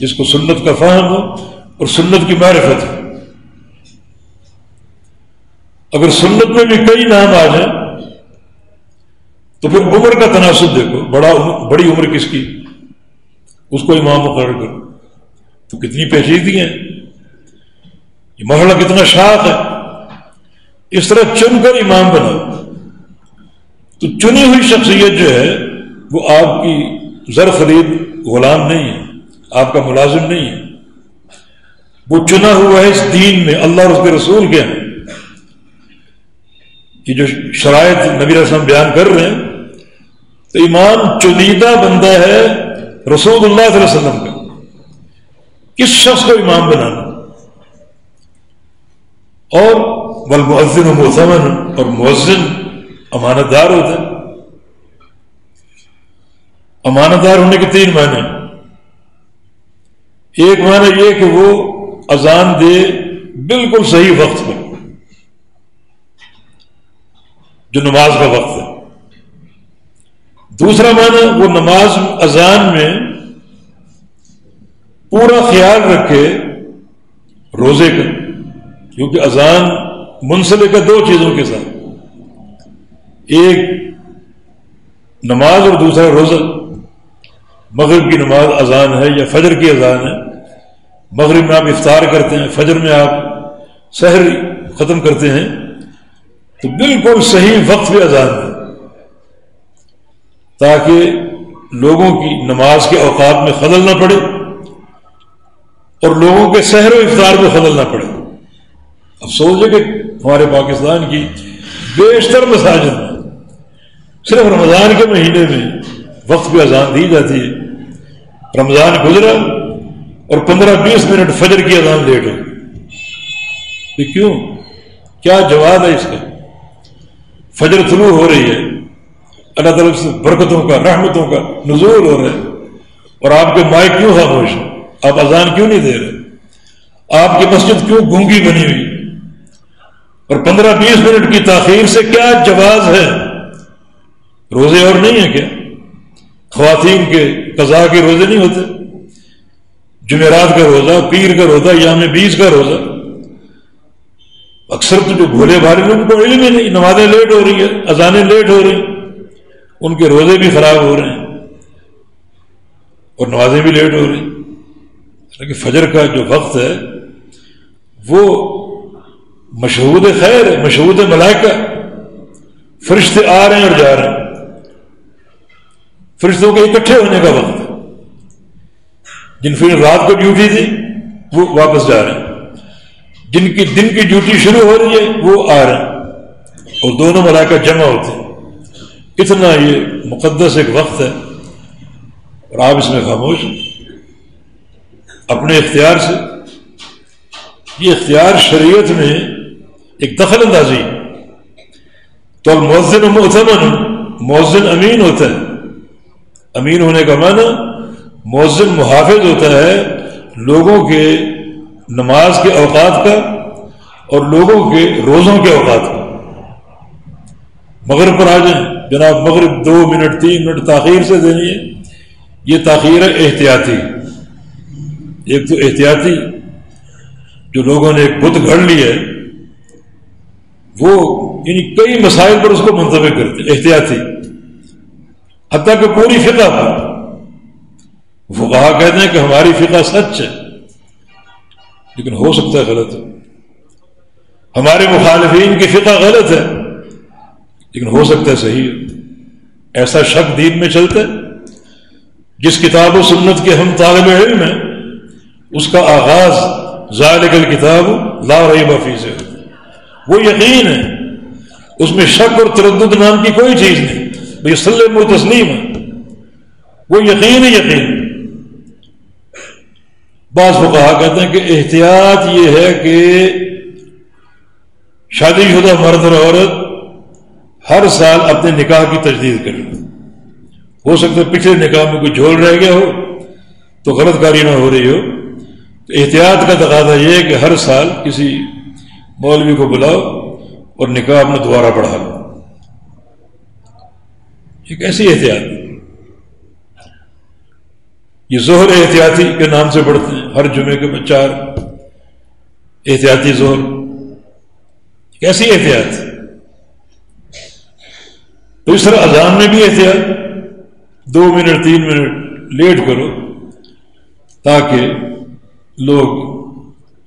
جس کو سنت کا فہم ہو اور سنت کی معرفت ہو۔ اگر سنت میں بھی کئی نام آ جائیں تو پھر عمر کا تناسب دیکھو، بڑی عمر کس کی، اس کو امام مقرر کرو، تو کتنی پیچیدگی ہیں، یہ مرحلہ کتنا شاق ہے۔ اس طرح چن کر امام بناؤ، تو چنی ہوئی شخصیت جو ہے وہ آپ کی زر خرید غلام نہیں ہے، آپ کا ملازم نہیں ہے، وہ چنا ہوا ہے اس دین میں اللہ اور اس کے رسول کے ہیں۔ یہ جو شرائط نبی علیہ السلام بیان کر رہے ہیں، تو امام چنیدہ بندہ ہے رسول اللہ صلی اللہ علیہ وسلم کا، کس شخص کو امام بنانا۔ اور والمؤذن مؤتمن، اور مؤذن امانت دار ہوتا ہے۔ امانت دار ہونے کے 3 معنی، ایک معنی یہ کہ وہ اذان دے بالکل صحیح وقت پر، جو نماز کا وقت ہے۔ دوسرا معنی وہ نماز اذان میں پورا خیال رکھے روزے کا، کیونکہ اذان منسلک ہے 2 چیزوں کے ساتھ، ایک نماز اور دوسرا روزہ۔ مغرب کی نماز اذان ہے یا فجر کی اذان ہے، مغرب میں آپ افطار کرتے ہیں، فجر میں آپ سحر ختم کرتے ہیں، تو بالکل صحیح وقت پہ اذان ہے، تاکہ لوگوں کی نماز کے اوقات میں خلل نہ پڑے اور لوگوں کے سحر و افطار میں خلل نہ پڑے۔ افسوس ہے کہ ہمارے پاکستان کی بیشتر مساجد میں صرف رمضان کے مہینے میں وقت پہ اذان دی جاتی ہے، رمضان گزرا اور 15-20 منٹ فجر کی اذان لیٹ ہو۔ یہ کیوں؟ کیا جواب ہے اس کا؟ فجر طلوع ہو رہی ہے، اللہ تعالیٰ سے برکتوں کا، رحمتوں کا نزول ہو رہا ہے، اور آپ کے مائک کیوں خاموش ہیں؟ آپ اذان کیوں نہیں دے رہے؟ آپ کی مسجد کیوں گونگی بنی ہوئی؟ اور 15-20 منٹ کی تاخیر سے کیا جواز ہے؟ روزے اور نہیں ہیں کیا؟ خواتین کے قضاء کے روزے نہیں ہوتے؟ جمعرات کا روزہ، پیر کا روزہ، یوم 20 کا روزہ. اکثر تو جو بھولے بھالے لوگ ان کو علم ہی نہیں، نمازیں لیٹ ہو رہی ہیں، اذانیں لیٹ ہو رہی ہیں، ان کے روزے بھی خراب ہو رہے ہیں اور نمازیں بھی لیٹ ہو رہی ہیں. لیکن فجر کا جو وقت ہے وہ مشہود خیر ہے، مشہود ملائکہ، فرشتے آ رہے ہیں اور جا رہے ہیں. فرشتوں کے اکٹھے ہونے کا وقت ہے. جن پھر رات کو ڈیوٹی تھی وہ واپس جا رہے ہیں، جن کی دن کی ڈیوٹی شروع ہو رہی ہے وہ آ رہے ہیں، اور دونوں ملائکہ جمع ہوتے ہیں. اتنا یہ مقدس ایک وقت ہے اور آپ اس میں خاموش ہیں اپنے اختیار سے. یہ اختیار شریعت میں ایک دخل اندازی ہے. تو المؤذن مؤتمن، مؤذن امین ہوتا ہے. امین ہونے کا معنی مؤذن محافظ ہوتا ہے لوگوں کے نماز کے اوقات کا اور لوگوں کے روزوں کے اوقات کا. مغرب پر آ جائیں جناب، مغرب 2 منٹ 3 منٹ تاخیر سے دینی ہے، یہ تاخیر ہے احتیاطی. ایک تو احتیاطی جو لوگوں نے ایک بت گھڑ لی ہے وہ یعنی کئی مسائل پر اس کو منتبہ کرتے ہیں احتیاطی، حتیٰ کہ پوری فقہ پر. فقہا کہتے ہیں کہ ہماری فقہ سچ ہے لیکن ہو سکتا ہے غلط ہے، ہمارے مخالفین کی فقہ غلط ہے لیکن ہو سکتا ہے صحیح ہے. ایسا شک دین میں چلتا ہے. جس کتاب و سنت کے ہم طالب علم ہیں اس کا آغاز ذالک الکتاب لا ریب فیہ سے، وہ یقین ہے، اس میں شک اور تردد نام کی کوئی چیز نہیں. بھئی سلم و تسلیم ہے، وہ یقین ہی یقین. بعض فقہا کہتے ہیں کہ احتیاط یہ ہے کہ شادی شدہ مرد اور عورت ہر سال اپنے نکاح کی تجدید کریں. ہو سکتا ہے پچھلے نکاح میں کوئی جھول رہ گیا ہو تو غلط کاری نہ ہو رہی ہو. تو احتیاط کا تقاضا یہ ہے کہ ہر سال کسی مولوی کو بلاؤ اور نکاح اپنا دوبارہ پڑھا لو. ایک ایسی احتیاط. یہ ظہر احتیاطی کے نام سے پڑھتے ہیں، ہر جمعے کے 4 احتیاطی ظہر. کیسی احتیاط؟ تو اس طرح اذان میں بھی احتیاط، 2 منٹ 3 منٹ لیٹ کرو تاکہ لوگ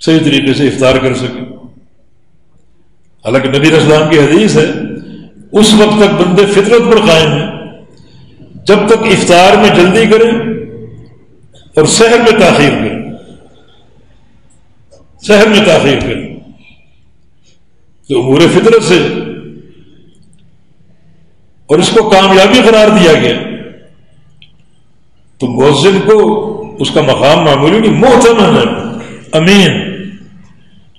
صحیح طریقے سے افطار کر سکیں. حالانکہ نبی علیہ السلام کی حدیث ہے اس وقت تک بندے فطرت پر قائم ہیں جب تک افطار میں جلدی کریں اور سحر میں تاخیر کریں. سحر میں تاخیر کریں تو امور فطرت سے، اور اس کو کامیابی قرار دیا گیا. تو مؤذن کو اس کا مقام معمولی نہیں، مؤتمن ہے، امین،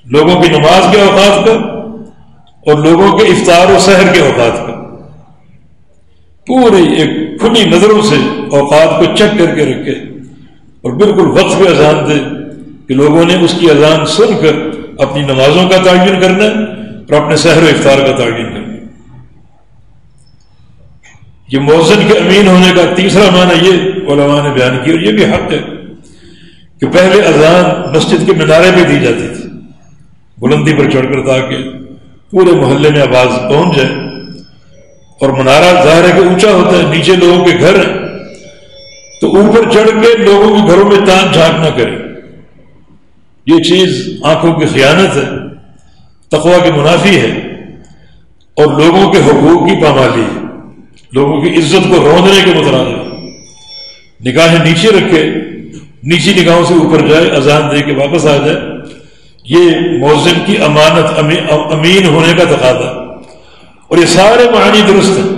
لوگوں کی نماز کے اوقات کا اور لوگوں کے افطار و سحر کے اوقات کا پوری ایک کھلی نظروں سے اوقات کو چیک کر کے رکھے اور بالکل وقت پہ اذان دے کہ لوگوں نے اس کی اذان سن کر اپنی نمازوں کا تعین کرنا اور اپنے سحر و افطار کا تعین کرنا. یہ مؤذن کے امین ہونے کا تیسرا معنی یہ علماء نے بیان کیا، اور یہ بھی حق ہے کہ پہلے اذان مسجد کے مینارے پہ دی جاتی تھی بلندی پر چڑھ کر تاکہ پورے محلے میں آواز پہنچ جائے. اور منارہ ظاہر ہے کہ اونچا ہوتا ہے، نیچے لوگوں کے گھر ہیں تو اوپر چڑھ کے لوگوں کے گھروں میں تان جھانک نہ کرے. یہ چیز آنکھوں کی خیانت ہے، تقویٰ کی منافی ہے اور لوگوں کے حقوق کی پامالی ہے، لوگوں کی عزت کو روندنے کے مترادف. نگاہیں نیچے رکھے، نیچی نگاہوں سے اوپر جائے، اذان دے کے واپس آ جائے. یہ مؤذن کی امانت، امین ہونے کا تقاضا. اور یہ سارے معنی درست ہیں.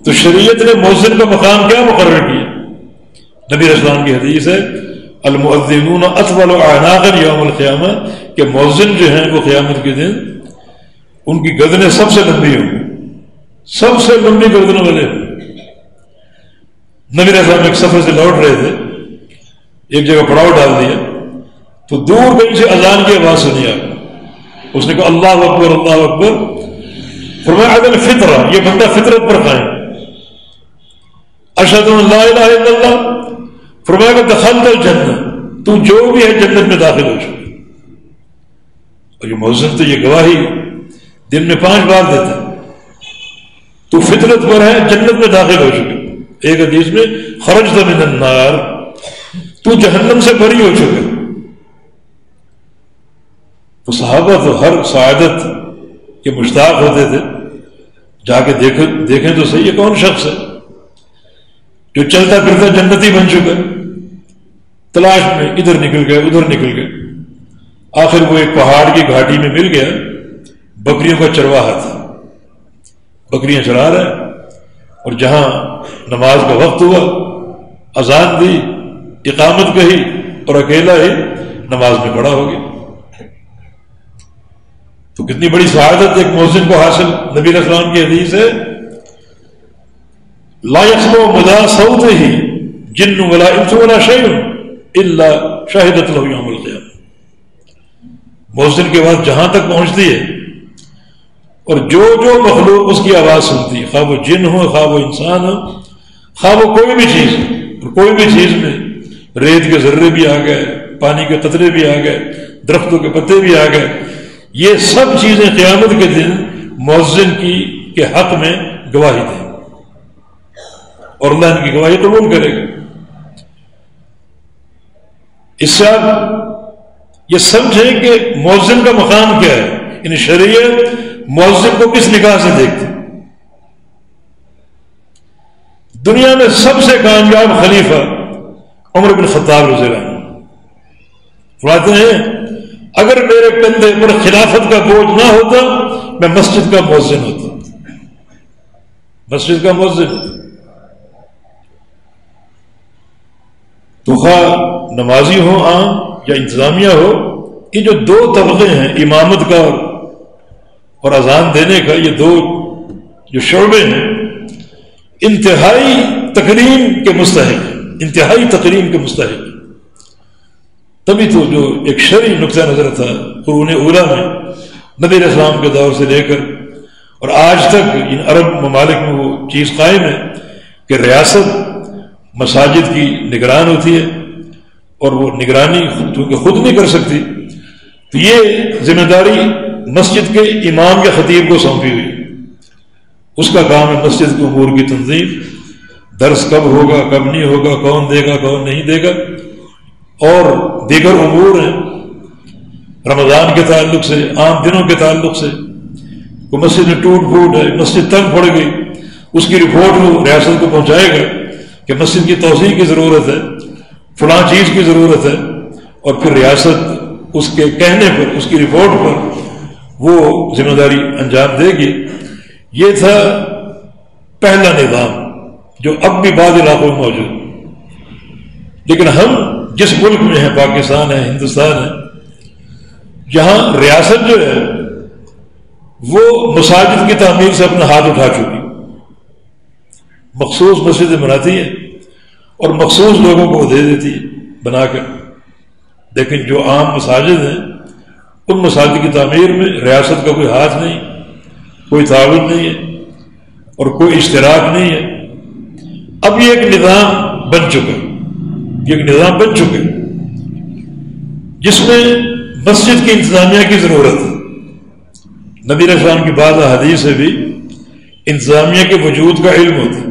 تو شریعت نے مؤذن کا مقام کیا مقرر کیا؟ نبی علیہ السلام کی حدیث ہے المؤذنون اطول اعناقا یوم القیامہ، کہ مؤذن جو ہیں وہ قیامت کے دن ان کی گردنیں سب سے لمبی ہوں گی، سب سے لمبی گردنوں والے. نبی علیہ السلام ایک سفر سے لوٹ رہے تھے، ایک جگہ پڑاؤ ڈال دیا تو دور کہیں سے اذان کی آواز سنی آپ. اس نے کہا اللہ اکبر اللہ اکبر. فرمایا عدل فطرہ، یہ بندہ فطرت پر قائم. اشہد ان لا الہ الا اللہ، فرمایا کہ دخلت الجنہ، تو جو بھی ہے جنت میں داخل ہو چکے. اور یہ مؤذن تو یہ گواہی دن میں 5 بار دیتا ہے. تو فطرت پر ہے جنت میں داخل ہو چکے. ایک حدیث میں خرجت من النار، تو جہنم سے بری ہو چکے. تو صحابہ تو ہر سعادت کے مشتاق ہوتے تھے. جا کے دیکھیں تو صحیح، یہ کون شخص ہے جو چلتا پھرتا جنتی بن چکا، تلاش میں ادھر نکل گئے ادھر نکل گئے. آخر وہ ایک پہاڑ کی گھاٹی میں مل گیا، بکریوں کا چرواہا تھا، بکریاں چرا رہا ہے. اور جہاں نماز کا وقت ہوا، اذان دی، اقامت کہی، اور اکیلا ہی نماز میں کھڑا ہو گیا. تو کتنی بڑی سعادت ایک مؤذن کو حاصل. نبی علیہ السلام کی حدیث ہے لا يسمع مدى صوته جن ولا انس ولا شيء الا شهدت له يوم القيامه. مؤذن کی آواز جہاں تک پہنچتی ہے اور جو جو مخلوق اس کی آواز سنتی ہے، خواہ وہ جن ہو، خواہ وہ انسان ہو، خواہ وہ کوئی بھی چیز، اور کوئی بھی چیز میں ریت کے ذرے بھی آ گئے، پانی کے قطرے بھی آ گئے، درختوں کے پتے بھی آ گئے، یہ سب چیزیں قیامت کے دن مؤذن کے حق میں گواہی دیں اور اللہ ان کی گواہی قبول کرے گا. اس سے آپ یہ سمجھیں کہ مؤذن کا مقام کیا ہے. یعنی شریعت مؤذن کو کس نگاہ سے دیکھتی. دنیا میں سب سے کامیاب خلیفہ عمر بن خطاب رضی اللہ عنہ فرماتے ہیں اگر میرے کندھے پر خلافت کا بوجھ نہ ہوتا میں مسجد کا مؤذن ہوتا. مسجد کا مؤذن ہوتا. تو خواہ نمازی ہو عام یا انتظامیہ ہو، یہ جو 2 طبقے ہیں، امامت کا اور اذان دینے کا، یہ 2 جو شعبے ہیں انتہائی تکریم کے مستحق، انتہائی تکریم کے مستحق. تبھی تو جو ایک شرعی نقطہ نظر تھا قرون اولیٰ میں نبی علیہ السلام کے دور سے لے کر اور آج تک ان عرب ممالک میں وہ چیز قائم ہے کہ ریاست مساجد کی نگران ہوتی ہے، اور وہ نگرانی چونکہ خود نہیں کر سکتی تو یہ ذمہ داری مسجد کے امام کے خطیب کو سونپی ہوئی. اس کا کام ہے مسجد کے امور کی تنظیم، درس کب ہوگا کب نہیں ہوگا، کون دے گا کون نہیں دے گا، اور دیگر امور ہیں رمضان کے تعلق سے، عام دنوں کے تعلق سے. کوئی مسجد میں ٹوٹ پھوٹ ہے، مسجد تنگ پڑ گئی، اس کی رپورٹ وہ ریاست کو پہنچائے گا کہ مسجد کی توسیع کی ضرورت ہے، فلاں چیز کی ضرورت ہے، اور پھر ریاست اس کے کہنے پر، اس کی رپورٹ پر وہ ذمہ داری انجام دے گی. یہ تھا پہلا نظام جو اب بھی بعض علاقوں میں موجود. لیکن ہم جس ملک میں ہیں، پاکستان ہے، ہندوستان ہے، یہاں ریاست جو ہے وہ مساجد کی تعمیر سے اپنا ہاتھ اٹھا چکی. مخصوص مسجدیں بناتی ہے اور مخصوص لوگوں کو دے دیتی ہے بنا کر. لیکن جو عام مساجد ہیں ان مساجد کی تعمیر میں ریاست کا کوئی ہاتھ نہیں، کوئی تعاون نہیں ہے اور کوئی اشتراک نہیں ہے. اب یہ ایک نظام بن چکا، یہ ایک نظام بن چکے جس میں مسجد کی انتظامیہ کی ضرورت ہے. نبی علیہ السلام کی بعض احادیث سے بھی انتظامیہ کے وجود کا علم ہوتا ہے.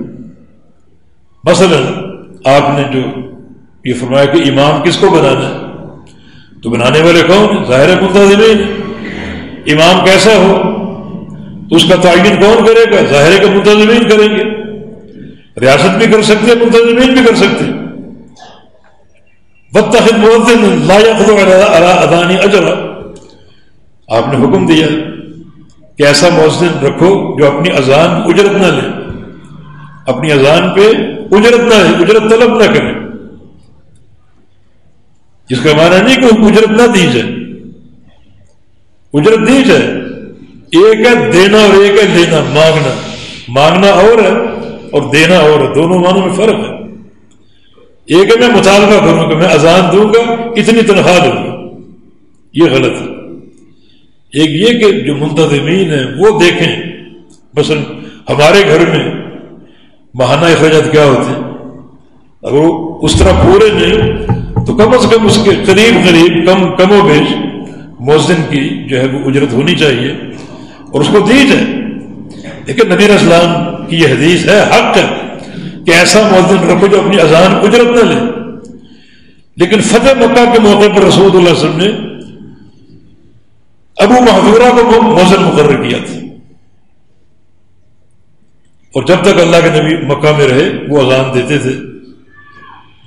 مثلا آپ نے جو یہ فرمایا کہ امام کس کو بنانا ہے، تو بنانے والے کون ہیں؟ ظاہر منتظمین. امام کیسا ہو تو اس کا تعین کون کرے گا؟ ظاہر کہ منتظمین کریں گے. ریاست بھی کر سکتے، منتظمین بھی کر سکتے. واتخذ مؤذنا لا يأخذ على اذان اجرا، آپ نے حکم دیا کہ ایسا مؤذن رکھو جو اپنی اذان اجرت نہ لے، اپنی اذان پہ اجرت نہ لے، اجرت طلب نہ کرے. جس کا معنی نہیں کہ اجرت نہ دی جائے، اجرت دی جائے. ایک ہے دینا اور ایک ہے لینا، مانگنا. مانگنا اور ہے اور دینا اور ہے، دونوں معنوں میں فرق ہے. ایک ہے میں مطالبہ کروں کہ میں اذان دوں گا اتنی تنخواہ دوں گا، یہ غلط ہے. ایک یہ کہ جو منتظمین ہیں وہ دیکھیں. مثلا ہمارے گھر میں ماہانہ اخراجات کیا ہوتے ہیں، اگر وہ اس طرح پورے نہیں تو کم از کم اس کے قریب کم و بیش مؤذن کی جو ہے وہ اجرت ہونی چاہیے اور اس کو دی جائے. لیکن نبی علیہ السلام کی یہ حدیث ہے، حق ہے کہ ایسا مؤذن رکھو جو اپنی اذان اجرت نہ لے. لیکن فتح مکہ کے موقع پر رسول اللہ صلی اللہ علیہ وسلم نے ابو محذورہ کو مؤذن مقرر کیا تھا، اور جب تک اللہ کے نبی مکہ میں رہے وہ اذان دیتے تھے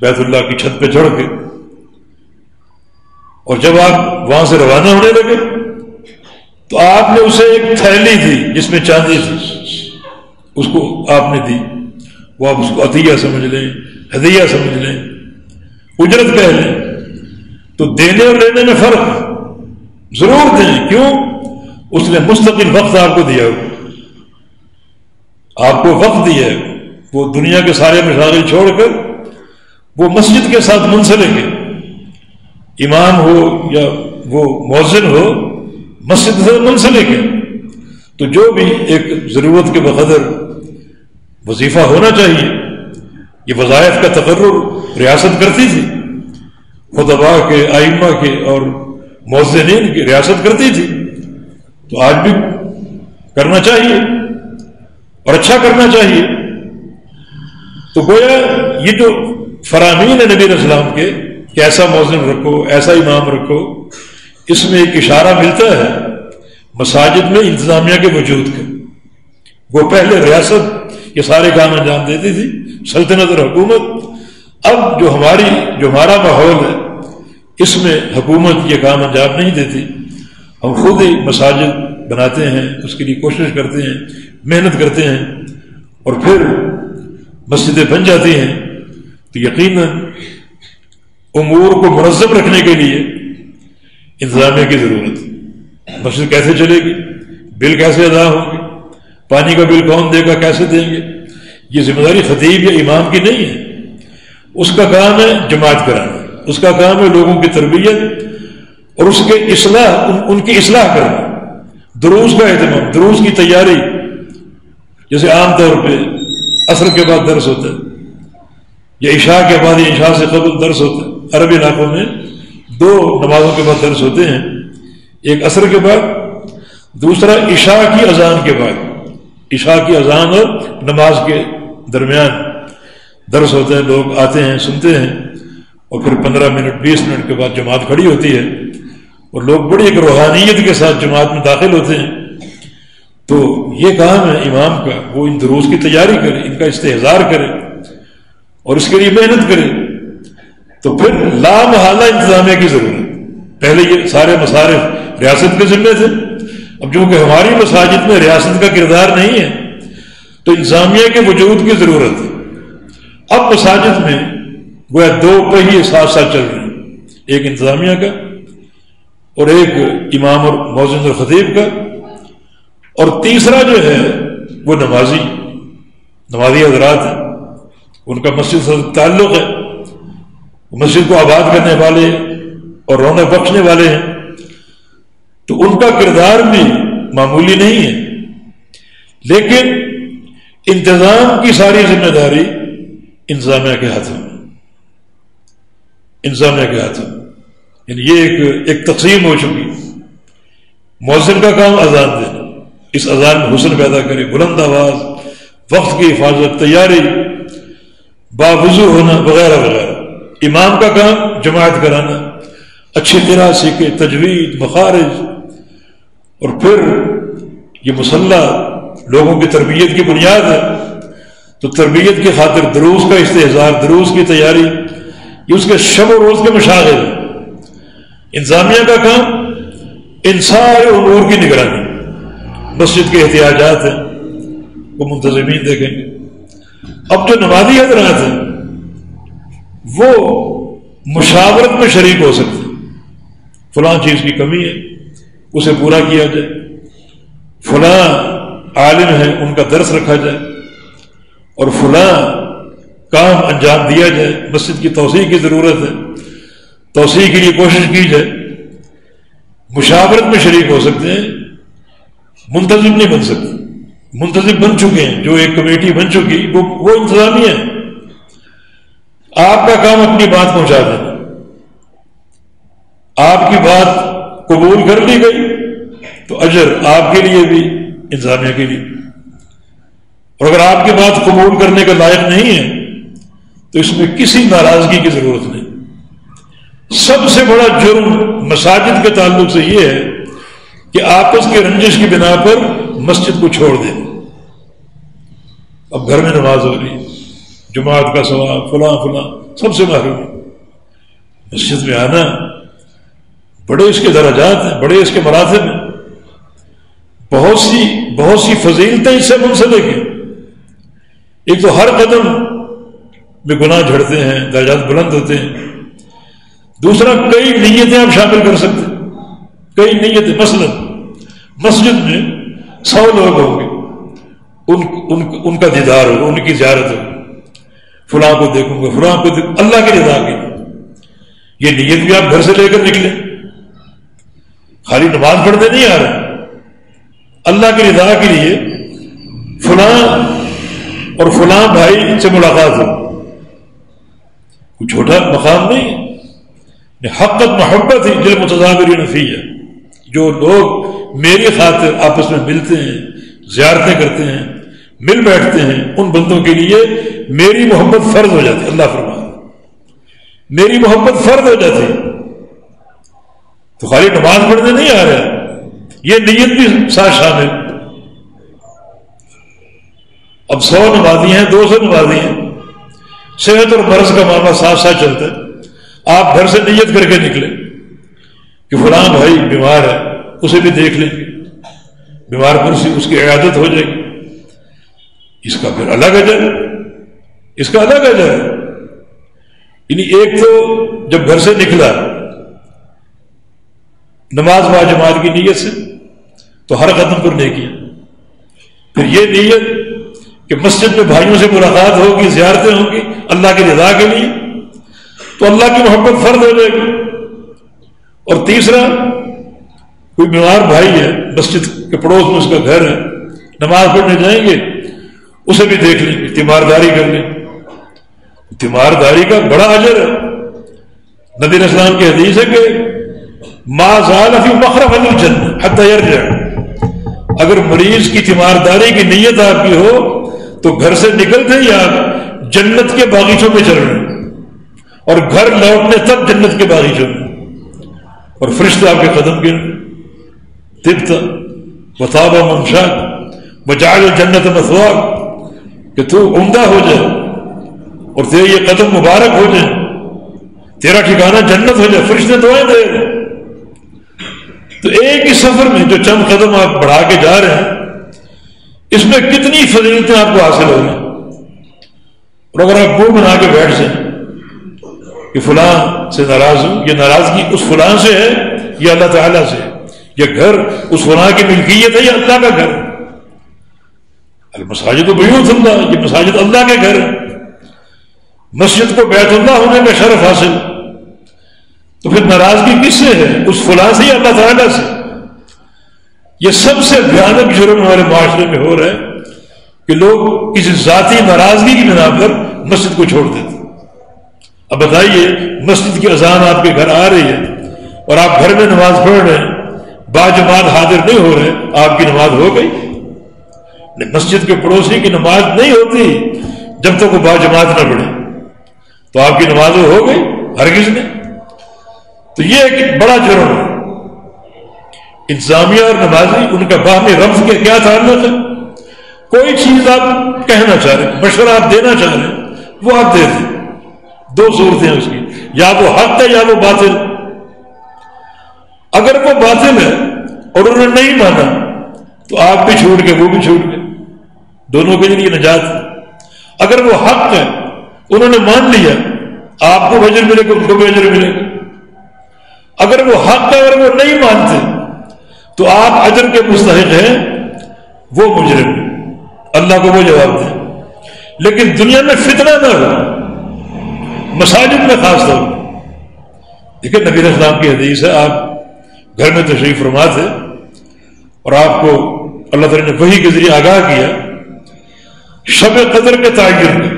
بیت اللہ کی چھت پہ چڑھ کے. اور جب آپ وہاں سے روانہ ہونے لگے تو آپ نے اسے ایک تھیلی دی جس میں چاندی تھی، اس کو آپ نے دی. وہ آپ اس کو عطیہ سمجھ لیں، ہدیہ سمجھ لیں، اجرت کہہ لیں. تو دینے اور لینے میں فرق ضرور دیں. کیوں؟ اس نے مستقل وقت آپ کو دیا ہو، آپ کو وقت دیا ہے. وہ دنیا کے سارے مشاغل چھوڑ کر وہ مسجد کے ساتھ منسلک ہے. امام ہو یا وہ مؤذن ہو، مسجد سے منسلک ہے. تو جو بھی ایک ضرورت کے بقدر وظیفہ ہونا چاہیے، یہ وظائف کا تقرر ریاست کرتی تھی، خطباء کے، ائمہ کے اور مؤذنین کی ریاست کرتی تھی. تو آج بھی کرنا چاہیے اور اچھا کرنا چاہیے. تو گویا یہ جو فرامین ہے نبی علیہ السلام کے کہ ایسا مؤذن رکھو، ایسا امام رکھو، اس میں ایک اشارہ ملتا ہے مساجد میں انتظامیہ کے وجود کا. وہ پہلے ریاست یہ سارے کام انجام دیتی تھی، سلطنت اور حکومت. اب جو ہمارا ماحول ہے اس میں حکومت یہ کام انجام نہیں دیتی. ہم خود ہی مساجد بناتے ہیں، اس کے لیے کوشش کرتے ہیں، محنت کرتے ہیں، اور پھر مسجدیں بن جاتی ہیں. تو یقیناً امور کو منظم رکھنے کے لیے انتظامیہ کی ضرورت ہے. مسجد کیسے چلے گی، بل کیسے ادا ہوں گے، پانی کا بل کون دے گا، کیسے دیں گے، یہ ذمہ داری خطیب یا امام کی نہیں ہے. اس کا کام ہے جماعت کرانا، اس کا کام ہے لوگوں کی تربیت اور اس کے ان کی اصلاح کرنا. دروس کا اہتمام، دروس کی تیاری، جیسے عام طور پہ عصر کے بعد درس ہوتا ہے یا عشاء کے بعد یا عشاء سے قبل درس ہوتا ہے. عرب علاقوں میں 2 نمازوں کے بعد درس ہوتے ہیں، ایک عصر کے بعد، دوسرا عشاء کی اذان کے بعد. عشاء کی اذان اور نماز کے درمیان درس ہوتے ہیں. لوگ آتے ہیں، سنتے ہیں، اور پھر 15 منٹ 20 منٹ کے بعد جماعت کھڑی ہوتی ہے اور لوگ بڑی ایک روحانیت کے ساتھ جماعت میں داخل ہوتے ہیں. تو یہ کام ہے امام کا، وہ ان دروس کی تیاری کرے، ان کا استحضار کرے اور اس کے لیے محنت کرے. تو پھر لامحالہ انتظامیہ کی ضرورت. پہلے یہ سارے مصارف ریاست کے ذمے تھے، اب چونکہ ہماری مساجد میں ریاست کا کردار نہیں ہے تو انتظامیہ کے وجود کی ضرورت ہے. اب مساجد میں گویا 2 پہیے ساتھ ساتھ چل رہے ہیں، ایک انتظامیہ کا اور ایک امام اور مؤذن اور خطیب کا، اور تیسرا جو ہے وہ نمازی حضرات ہیں. ان کا مسجد سے تعلق ہے، مسجد کو آباد کرنے والے اور رونق بخشنے والے ہیں. تو ان کا کردار بھی معمولی نہیں ہے. لیکن انتظام کی ساری ذمہ داری انتظامیہ کے ہاتھوں میں، انتظامیہ کے ہاتھوں میں. یعنی یہ ایک تقسیم ہو چکی. مؤذن کا کام اذان دینا، اس اذان میں حسن پیدا کرے، بلند آواز، وقت کی حفاظت، تیاری، باوضو ہونا وغیرہ وغیرہ. امام کا کام جماعت کرانا، اچھی قراءت سیکھے، تجوید، مخارج، اور پھر یہ مصلح لوگوں کی تربیت کی بنیاد ہے. تو تربیت کی خاطر دروس کا استحضار، دروس کی تیاری، یہ اس کے شب و روز کے مشاغل ہیں. انتظامیہ کا کام ان سارے امور کی نگرانی، مسجد کے احتیاجات ہیں وہ منتظمین دیکھیں گے. اب جو نمازی حضرات ہیں وہ مشاورت میں شریک ہو سکتے ہیں. فلاں چیز کی کمی ہے، اسے پورا کیا جائے، فلاں عالم ہے ان کا درس رکھا جائے، اور فلاں کام انجام دیا جائے. مسجد کی توسیع کی ضرورت ہے، توسیع کے لیے کوشش کی جائے. مشاورت میں شریک ہو سکتے ہیں، منتظم نہیں بن سکتے. منتظم بن چکے ہیں، جو ایک کمیٹی بن چکی وہ انتظامیہ ہے. آپ کا کام اپنی بات پہنچا دینا، آپ کی بات قبول کر لی گئی تو اجر آپ کے لیے بھی انتظامیہ کے لیے، اور اگر آپ کی بات قبول کرنے کا لائق نہیں ہے تو اس میں کسی ناراضگی کی ضرورت نہیں۔ سب سے بڑا جرم مساجد کے تعلق سے یہ ہے کہ آپس کی رنجش کی بنا پر مسجد کو چھوڑ دیں۔ اب گھر میں نماز ہو رہی ہے، جماعت کا ثواب فلاں فلاں سب سے محروم ہے، مسجد میں آنا بڑے اس کے درجات ہیں، بڑے اس کے مراتب ہیں، بہت سی فضیلتیں اس سے منسلک ہیں۔ ایک تو ہر قدم میں گناہ جھڑتے ہیں، درجات بلند ہوتے ہیں۔ دوسرا، کئی نیتیں آپ شامل کر سکتے ہیں، کئی نیتیں۔ مثلا مسجد میں 100 لوگ ہوں گے، ان کا دیدار ہوگا، ان کی زیارت ہوگی، فلاں کو دیکھوں گا، فلاں کو دیکھوں، اللہ کی رضا کے لیے۔ یہ نیت بھی آپ گھر سے لے کر نکلیں، خالی نماز پڑھنے نہیں آ رہے، اللہ کی رضا کے لیے فلاں اور فلاں بھائی سے ملاقات ہو، کوئی چھوٹا مقام نہیں، حقت محبت ہی دل متضابرین فیہ، جو لوگ میری خاطر آپس میں ملتے ہیں، زیارتیں کرتے ہیں، مل بیٹھتے ہیں، ان بندوں کے لیے میری محبت فرض ہو جاتی ہے۔ اللہ فرماتا میری محبت فرض ہو جاتی ہے، تو خالی نماز پڑھنے نہیں آ رہا، یہ نیت بھی ساتھ شامل۔ اب 100 نمازی ہیں، 200 نمازی ہیں، صحت اور مرض کا معاملہ ساتھ ساتھ چلتا ہے، آپ گھر سے نیت کر کے نکلے کہ فلاں بھائی بیمار ہے، اسے بھی دیکھ لیں گے، بیمار پرسی اس کی عیادت ہو جائے گی، اس کا پھر الگ اجر، اس کا الگ اجر ہے۔ یعنی ایک تو جب گھر سے نکلا نماز با جماعت کی نیت سے تو ہر قدم پر نیکیاں، پھر یہ نیت کہ مسجد میں بھائیوں سے ملاقات ہوگی، زیارتیں ہوں گی اللہ کی رضا کے لیے، تو اللہ کی محبت فرض ہو جائے گی۔ اور تیسرا، کوئی بیمار بھائی ہے، مسجد کے پڑوس میں اس کا گھر ہے، نماز پڑھنے جائیں گے، اسے بھی دیکھ لیں گے، تیمارداری کر لیں، تیمارداری کا بڑا اجر ہے۔ نبی علیہ السلام کی حدیث ہے کہ ما زال فی مخرج الجنہ حتی یرجع، اگر مریض کی تیمارداری کی نیت آپ کی ہو تو گھر سے نکلتے ہی آپ جنت کے باغیچوں میں چل رہے ہیں، اور گھر لوٹنے تک جنت کے باغیچوں میں، اور فرشتے آپ کے قدم گر طبت وطاب ممشاک وجعل الجنت مثواک، کہ تو عمدہ ہو جائے اور تیرے یہ قدم مبارک ہو جائے، تیرا ٹھکانہ جنت ہو جائے، فرشتے دعائیں دے رہے۔ تو ایک ہی سفر میں جو چند قدم آپ بڑھا کے جا رہے ہیں، اس میں کتنی فضیلتیں آپ کو حاصل ہو گئی۔ اور اگر آپ منہ بنا کے بیٹھ جائیں کہ فلاں سے ناراض ہوں، یہ ناراضگی اس فلاں سے ہے یا اللہ تعالیٰ سے، یہ گھر اس فلاں کی ملکیت ہے یا اللہ کا گھر، المساجد بیوت اللہ، یہ مساجد اللہ کے گھر ہے، مسجد کو بیت اللہ ہونے کا شرف حاصل، تو پھر ناراضگی کس سے ہے؟ اس فلاں سے یا اللہ تعالیٰ سے؟ یہ سب سے بھیانک جرم ہمارے معاشرے میں ہو رہا ہے کہ لوگ کسی ذاتی ناراضگی کی بنا پر مسجد کو چھوڑ دیتے۔ اب بتائیے، مسجد کی اذان آپ کے گھر آ رہی ہے اور آپ گھر میں نماز پڑھ رہے ہیں، با جماعت حاضر نہیں ہو رہے، آپ کی نماز ہو گئی؟ مسجد کے پڑوسی کی نماز نہیں ہوتی جب تک وہ با جماعت نہ پڑھے، تو آپ کی نماز ہو گئی؟ ہرگز نہیں۔ تو یہ ایک بڑا جرم ہے۔ انتظامیہ اور نمازی، ان کا باہمی ربط کے کیا تعلق ہے؟ کوئی چیز آپ کہنا چاہ رہے ہیں، مشورہ آپ دینا چاہ رہے ہیں، وہ آپ دے دیں۔ دو صورتیں ہیں اس کی، یا وہ حق ہے یا وہ باطل۔ اگر وہ باطل ہے اور انہوں نے نہیں مانا تو آپ بھی چھوڑ کے وہ بھی چھوڑ کے، دونوں کے لیے نجات ہے۔ اگر وہ حق ہے، انہوں نے مان لیا، آپ کو اجر ملے گا، ان کو بھی اجر ملے گا۔ اگر وہ حق ہے اور وہ نہیں مانتے تو آپ اجر کے مستحق ہیں، وہ مجرم ہیں، اللہ کو وہ جواب دیں۔ لیکن دنیا میں فتنہ نہ ہو، مساجد میں خاص طور پر۔ دیکھیں نبی علیہ السلام کی حدیث ہے، آپ گھر میں تشریف فرما تھے اور آپ کو اللہ تعالیٰ نے وحی کے ذریعے آگاہ کیا شب قدر کے تعین میں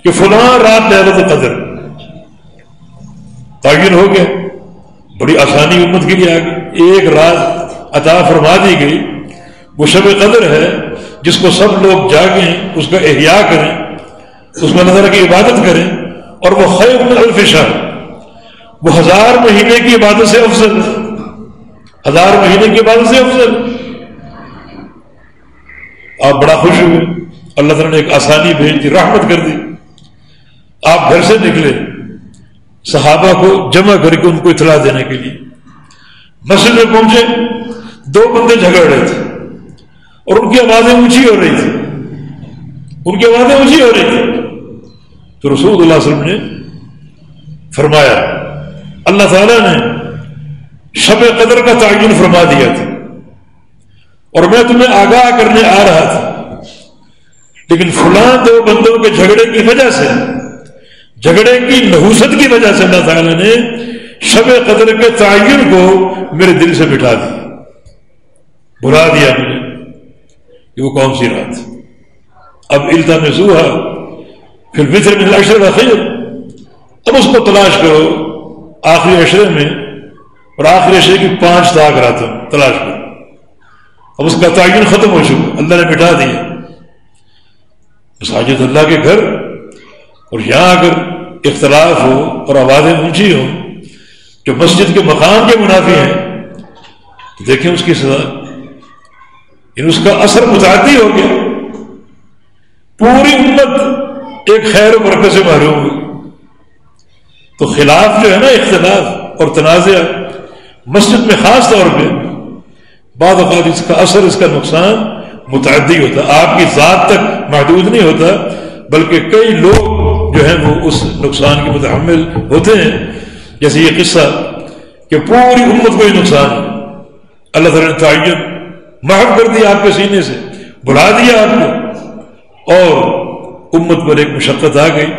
کہ فلاں رات لیلۃ القدر تعین ہو گیا، بڑی آسانی امت کے لیے آ گئی، ایک رات عطا فرما دی گئی، وہ شب قدر ہے جس کو سب لوگ جاگیں، اس کا احیاء کریں، اس میں اللہ تعالیٰ کی عبادت کریں، اور وہ خیر من الف شہر، وہ 1000 مہینے کی عبادت سے افضل، 1000 مہینے کی عبادت سے افضل۔ آپ بڑا خوش ہوئے، اللہ تعالیٰ نے ایک آسانی بھیج دی، رحمت کر دی۔ آپ گھر سے نکلے صحابہ کو جمع کر کے ان کو اطلاع دینے کے لیے، مسجد میں پہنچے، 2 بندے جھگڑ رہے تھے اور ان کی آوازیں اونچی ہو رہی تھی، ان کی آوازیں اونچی ہو رہی تھی۔ تو رسول اللہ صلی اللہ علیہ وسلم نے فرمایا، اللہ تعالیٰ نے شب قدر کا تعین فرما دیا تھا اور میں تمہیں آگاہ کرنے آ رہا تھا، لیکن فلاں 2 بندوں کے جھگڑے کی وجہ سے، جھگڑے کی نحوست کی وجہ سے اللہ تعالیٰ نے شب قدر کے تعین کو میرے دل سے مٹا دیا، بھلا دیا مجھے کہ وہ کون سی رات۔ اب التمسوها فی الوتر من العشر الاخیر، اب اس کو تلاش کرو آخری عشرے میں، اور آخری عشرے کی 5 طاق راتوں تلاش کرو۔ اب اس کا تعین ختم ہو چکا، اللہ نے مٹا دیا۔ مساجد اللہ کے گھر، اور یہاں اگر اختلاف ہو اور آوازیں اونچی ہوں جو مسجد کے مقام کے منافی ہیں تو دیکھیں اس کی سزا، اس کا اثر متعدی ہو گیا، پوری امت ایک خیر و برکت سے محروم ہوئی۔ تو خلاف جو ہے نا، اختلاف اور تنازع مسجد میں خاص طور پہ بعض اوقات اس کا اثر، اس کا نقصان متعدی ہوتا، آپ کی ذات تک محدود نہیں ہوتا، بلکہ کئی لوگ جو ہیں وہ اس نقصان کے متحمل ہوتے ہیں۔ جیسے یہ قصہ کہ پوری امت کو یہ نقصان ہے، اللہ تعالیٰ نے تعین محو کر دیا آپ کے سینے سے، بڑھا دیا آپ کو، اور امت پر ایک مشقت آ گئی۔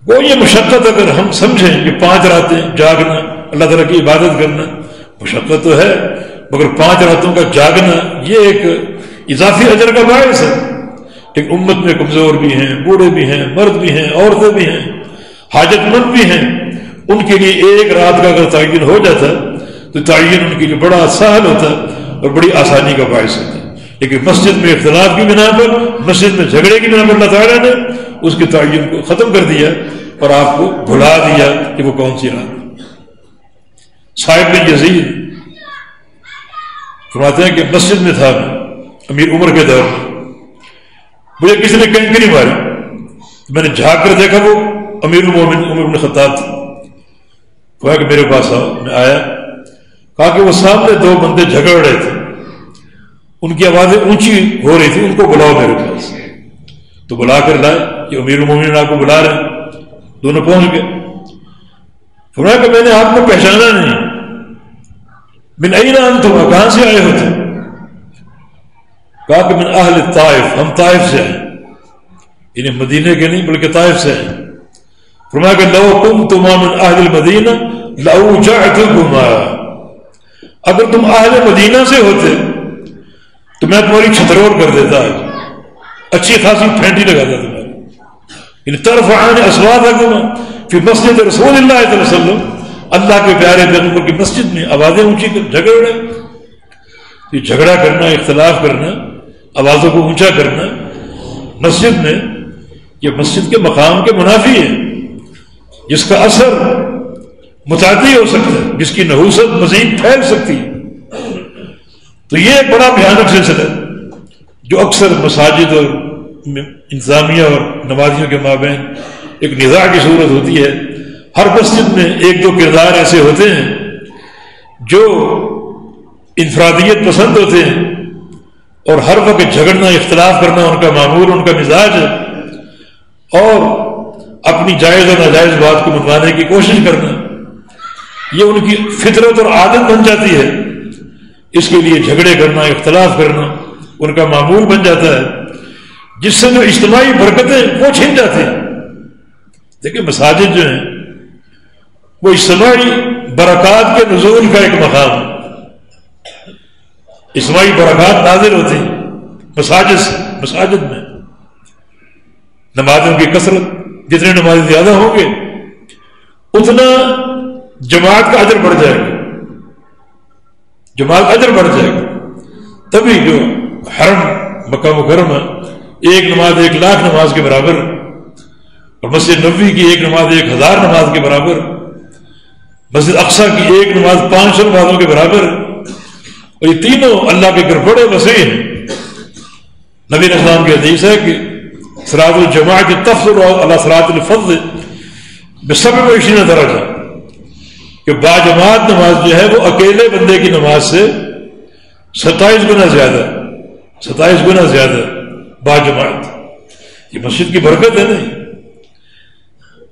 وہ یہ مشقت اگر ہم سمجھیں کہ 5 راتیں جاگنا، اللہ تعالیٰ کی عبادت کرنا مشقت تو ہے، مگر 5 راتوں کا جاگنا یہ ایک اضافی اجر کا باعث ہے۔ ایک امت میں کمزور بھی ہیں، بوڑھے بھی ہیں، مرد بھی ہیں، عورتیں بھی ہیں، حاجت مند بھی ہیں، ان کے لیے ایک رات کا اگر تعین ہو جاتا تو تعین ان کے لیے بڑا سہل ہوتا اور بڑی آسانی کا باعث ہوتا۔ لیکن مسجد میں اختلاف کی بنا پر، مسجد میں جھگڑے کی بنا پر اللہ تعالیٰ نے اس کے تعین کو ختم کر دیا اور آپ کو بھلا دیا کہ وہ کون سی رات۔ صاحب بن یزید فرماتے ہیں کہ مسجد میں تھا امیر عمر کے دور میں، مجھے کسی نے کنکری ماری، میں نے جھانک کر دیکھا وہ امیر المومنین عمر بن خطاب تھے۔ کہا کہ میرے پاس آؤ، میں آیا، کہا کہ وہ سامنے 2 بندے جھگڑ رہے تھے، ان کی آوازیں اونچی ہو رہی تھی، ان کو بلاؤ میرے پاس۔ تو بلا کر لائے کہ امیر المومنین آپ کو بلا رہے ہیں، دونوں پہنچ گئے۔ فرمایا کہ میں نے آپ کو پہچانا نہیں، من این انتم، کہاں سے آئے ہوتے؟ کہا کہ من اہل طائف، ہم طائف سے ہیں، یعنی مدینے کے نہیں بلکہ طائف سے ہیں۔ فرمایا کہ لو کنتما من اہل المدینہ لاوجعتکما، اگر تم اہل مدینہ سے ہوتے تو میں تمہاری چھترور کر دیتا ہے، اچھی خاصی پھینٹی لگاتا تمہاری، یعنی ترفعان اصواتکما فی مسجد رسول اللہ صلی اللہ علیہ وسلم، اللہ کے پیارے پیغمبر کی مسجد میں آوازیں اونچی کر جھگڑ رہے۔ یہ جھگڑا کرنا، اختلاف کرنا، آوازوں کو اونچا کرنا مسجد میں، یہ مسجد کے مقام کے منافی ہے، جس کا اثر متعدی ہو سکتا ہے، جس کی نحوست مزید پھیل سکتی ہے۔ تو یہ ایک بڑا بھیانک سلسلہ ہے جو اکثر مساجد اور انتظامیہ اور نمازیوں کے مابین ایک نزاع کی صورت ہوتی ہے۔ ہر مسجد میں 1-2 کردار ایسے ہوتے ہیں جو انفرادیت پسند ہوتے ہیں اور ہر وقت جھگڑنا، اختلاف کرنا ان کا معمول، ان کا مزاج ہے، اور اپنی جائز اور ناجائز بات کو منوانے کی کوشش کرنا یہ ان کی فطرت اور عادت بن جاتی ہے۔ اس کے لیے جھگڑے کرنا، اختلاف کرنا ان کا معمول بن جاتا ہے، جس سے جو اجتماعی برکتیں وہ چھن جاتی ہیں۔ دیکھیں مساجد جو ہیں وہ اجتماعی برکات کے نزول کا ایک مقام ہے، اجتماعی برکات نازل ہوتی ہیں مساجد میں۔ نمازوں کی کثرت، جتنے نماز زیادہ ہوں گے اتنا جماعت کا اجر بڑھ جائے گا، جماعت اجر بڑھ جائے گا. تبھی جو حرم مکہ مکرمہ ایک نماز 1,00,000 نماز کے برابر، اور مسجد نبوی کی ایک نماز 1,000 نماز کے برابر، مسجد اقصیٰ کی ایک نماز 500 نمازوں کے برابر، اور یہ تینوں اللہ کے گھر بڑے وسیع ہیں. نبی علیہ السلام کی حدیث ہے کہ صلاۃ الجماعۃ تفضل علی صلاۃ الفرد ب27 درجہ، کہ باجماعت نماز جو ہے وہ اکیلے بندے کی نماز سے 27 گنا زیادہ، 27 گنا زیادہ باجماعت. یہ مسجد کی برکت ہے نہیں.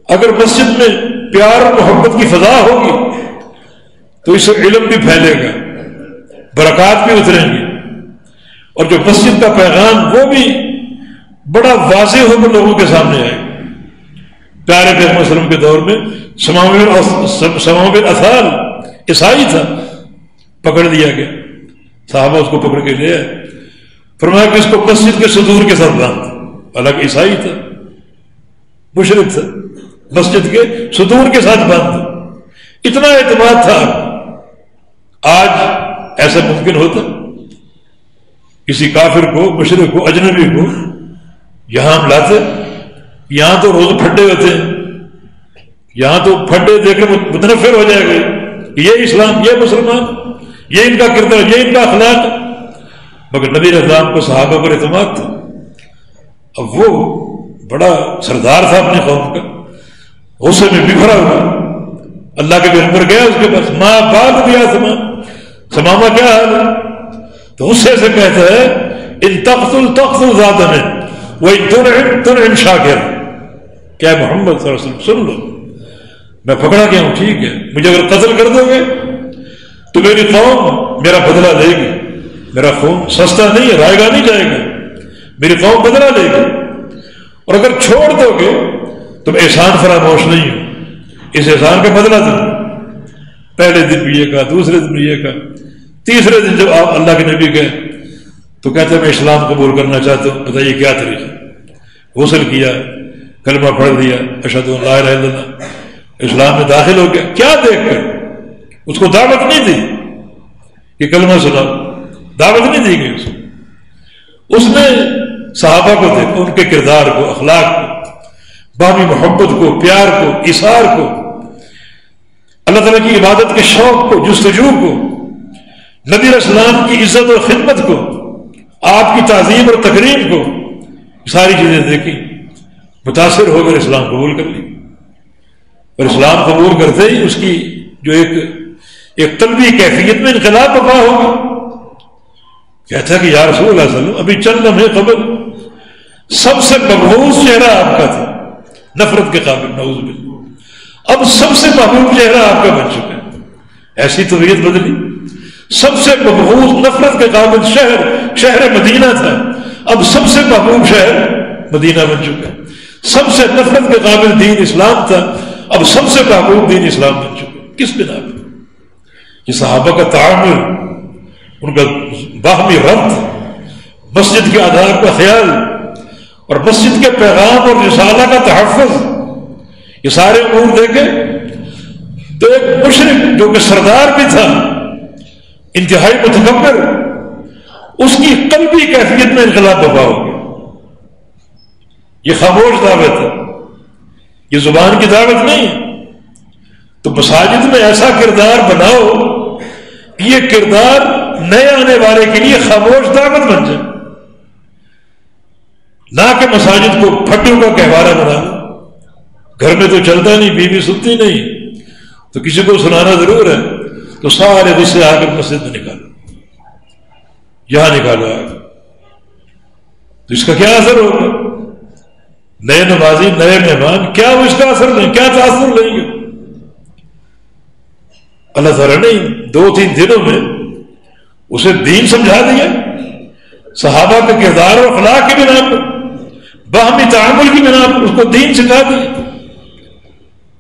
اگر مسجد میں پیار اور محبت کی فضا ہوگی تو اس سے علم بھی پھیلے گا، برکات بھی اتریں گی، اور جو مسجد کا پیغام وہ بھی بڑا واضح ہو کر لوگوں کے سامنے آئے. پیارے پیغمبر صلی اللہ علیہ وسلم کے دور میں سمام بن اثال عیسائی تھا، پکڑ لیا گیا، صحابہ اس کو پکڑ کے لے آئے، فرمایا کہ اس کو مسجد کے صدور کے ساتھ باندھ. حالانکہ عیسائی تھا، مشرک تھا، مسجد کے صدور کے ساتھ باندھ. اتنا اعتماد تھا. آج ایسا ممکن ہوتا؟ کسی کافر کو، مشرک کو، اجنبی کو یہاں ہم لاتے؟ یہاں تو روز پھڈے ہوتے ہیں، یہاں تو پھڈے دیکھ کر متنفر ہو جائے گا کہ یہ اسلام، یہ مسلمان، یہ ان کا کردار، یہ ان کا اخلاق. مگر نبی علیہ السلام کو صحابہ پر اعتماد تھا. اب وہ بڑا سردار تھا اپنی قوم کا، غصے میں بکھرا ہوا اللہ کے پیغمبر گیا اس کے پاس، ماں باپ دیا سماما کیا حال ہے؟ تو غصے سے کہتا ہے ان تقتل ذات میں وَإِن تُنْعِمْ شَاكِرٌ. کیا محمد صلی اللہ علیہ وسلم سن لو، میں پکڑا گیا ہوں، ٹھیک ہے، مجھے اگر قتل کر دو گے تو میری قوم میرا بدلہ لے گی. میرا خون سستا نہیں ہے، رائے گا نہیں جائے گا، میری قوم بدلہ لے گی. اور اگر چھوڑ دو گے تم احسان فراموش نہیں ہو، اس احسان کا بدلہ دو. پہلے دن بھی یہ کہا، دوسرے دن بھی یہ کہا، تیسرے دن جب آپ اللہ کے نبی گئے تو کہتے ہیں میں اسلام قبول کرنا چاہتا ہوں. بتائیے کیا طریقہ؟ غسل کیا، کلمہ پڑھ دیا، اشہد ان لا الہ الا اللہ، اسلام میں داخل ہو گیا. کیا دیکھ کر؟ اس کو دعوت نہیں دی کہ کلمہ سنا، دعوت نہیں دی گئی. اس نے صحابہ کو دیکھا، ان کے کردار کو، اخلاق کو، باہمی محبت کو، پیار کو، ایثار کو، اللہ تعالیٰ کی عبادت کے شوق کو، جستجو کو، نبی علیہ السلام کی عزت اور خدمت کو، آپ کی تعظیم اور تکریم کو، ساری چیزیں دیکھی، متاثر ہو کر اسلام قبول کر لی. اور اسلام قبول کرتے ہی اس کی جو ایک قلبی کیفیت میں انقلاب برپا ہوگا. کہتا ہے کہ یا رسول اللہ صلی اللہ علیہ وسلم ابھی چند لمحے قبل سب سے مبغوض چہرہ آپ کا تھا، نفرت کے قابل، نعوذ باللہ، اب سب سے محبوب چہرہ آپ کا بن چکا ہے. ایسی طبیعت بدلی. سب سے مبغوض، نفرت کے قابل شہر مدینہ تھا، اب سب سے محبوب شہر مدینہ بن چکا ہے. سب سے نفرت کے قابل دین اسلام تھا، اب سب سے محبوب دین اسلام بن چکا ہے. کس بنا پر؟ یہ صحابہ کا تعامل، ان کا باہمی ربط، مسجد کے آداب کا خیال اور مسجد کے پیغام اور رسالہ کا تحفظ، یہ سارے امور دیکھے تو ایک مشرک جو کہ سردار بھی تھا، انتہائی متکبر، اس کی قلبی کیفیت میں انقلاب برپا ہو گیا. یہ خاموش دعوت ہے، یہ زبان کی دعوت نہیں ہے. تو مساجد میں ایسا کردار بناؤ کہ یہ کردار نئے آنے والے کے لیے خاموش دعوت بن جائے، نہ کہ مساجد کو پھٹوں کا گہوارہ بنا دو. گھر میں تو چلتا نہیں، بیوی سنتی نہیں، تو کسی کو سنانا ضرور ہے، تو سارے غصے آ کر مسجد میں نکالو، یہاں نکالو آ کر. تو اس کا کیا اثر ہوگا؟ نئے نمازی، نئے مہمان، کیا وہ اس کا اثر لیں، کیا تاثر لیں گے؟ اللہ تعالیٰ نے 2-3 دنوں میں اسے دین سمجھا دیا، صحابہ کے کردار اور اخلاق کی بنا پر، باہمی تعامل کی بنا پر اس کو دین سکھا دیا.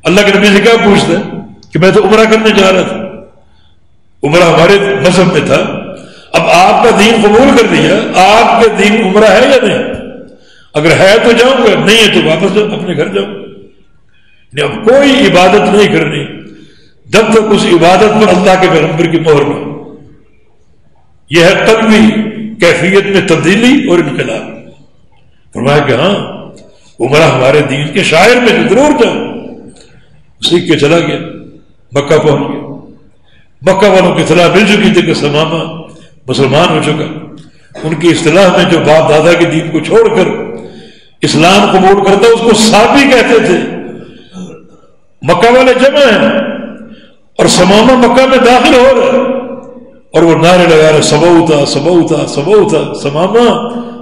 اللہ کے نبی سے کیا پوچھتا ہے کہ میں تو عمرہ کرنے جا رہا تھا، عمرہ ہمارے مذہب میں تھا، اب آپ کا دین قبول کر دیا، آپ کے دین عمرہ ہے یا نہیں؟ اگر ہے تو جاؤں گا، نہیں ہے تو واپس جاؤ، اپنے گھر جاؤ. اب کوئی عبادت نہیں کرنی جب تک اس عبادت پر اللہ کے پیغمبر کی مہر نہ ہو۔ یہ ہے قلبی کیفیت میں تبدیلی اور انقلاب۔ فرمایا کہ ہاں عمرہ ہمارے دین کے شاعر میں ضرور جاؤ۔ سیکھ کے چلا گیا، مکہ پہنچ گیا۔ مکہ والوں کی اطلاع مل چکی تھی کہ ثمامہ مسلمان ہو چکا۔ ان کی اصطلاح میں جو باپ دادا کے دین کو چھوڑ کر اسلام قبول کرتا اس کو صحابی کہتے تھے۔ مکہ والے جمع ہیں اور ثمامہ مکہ میں داخل ہو رہا اور وہ نعرے لگا رہے سبوتا سبوتا سبوتا، ثمامہ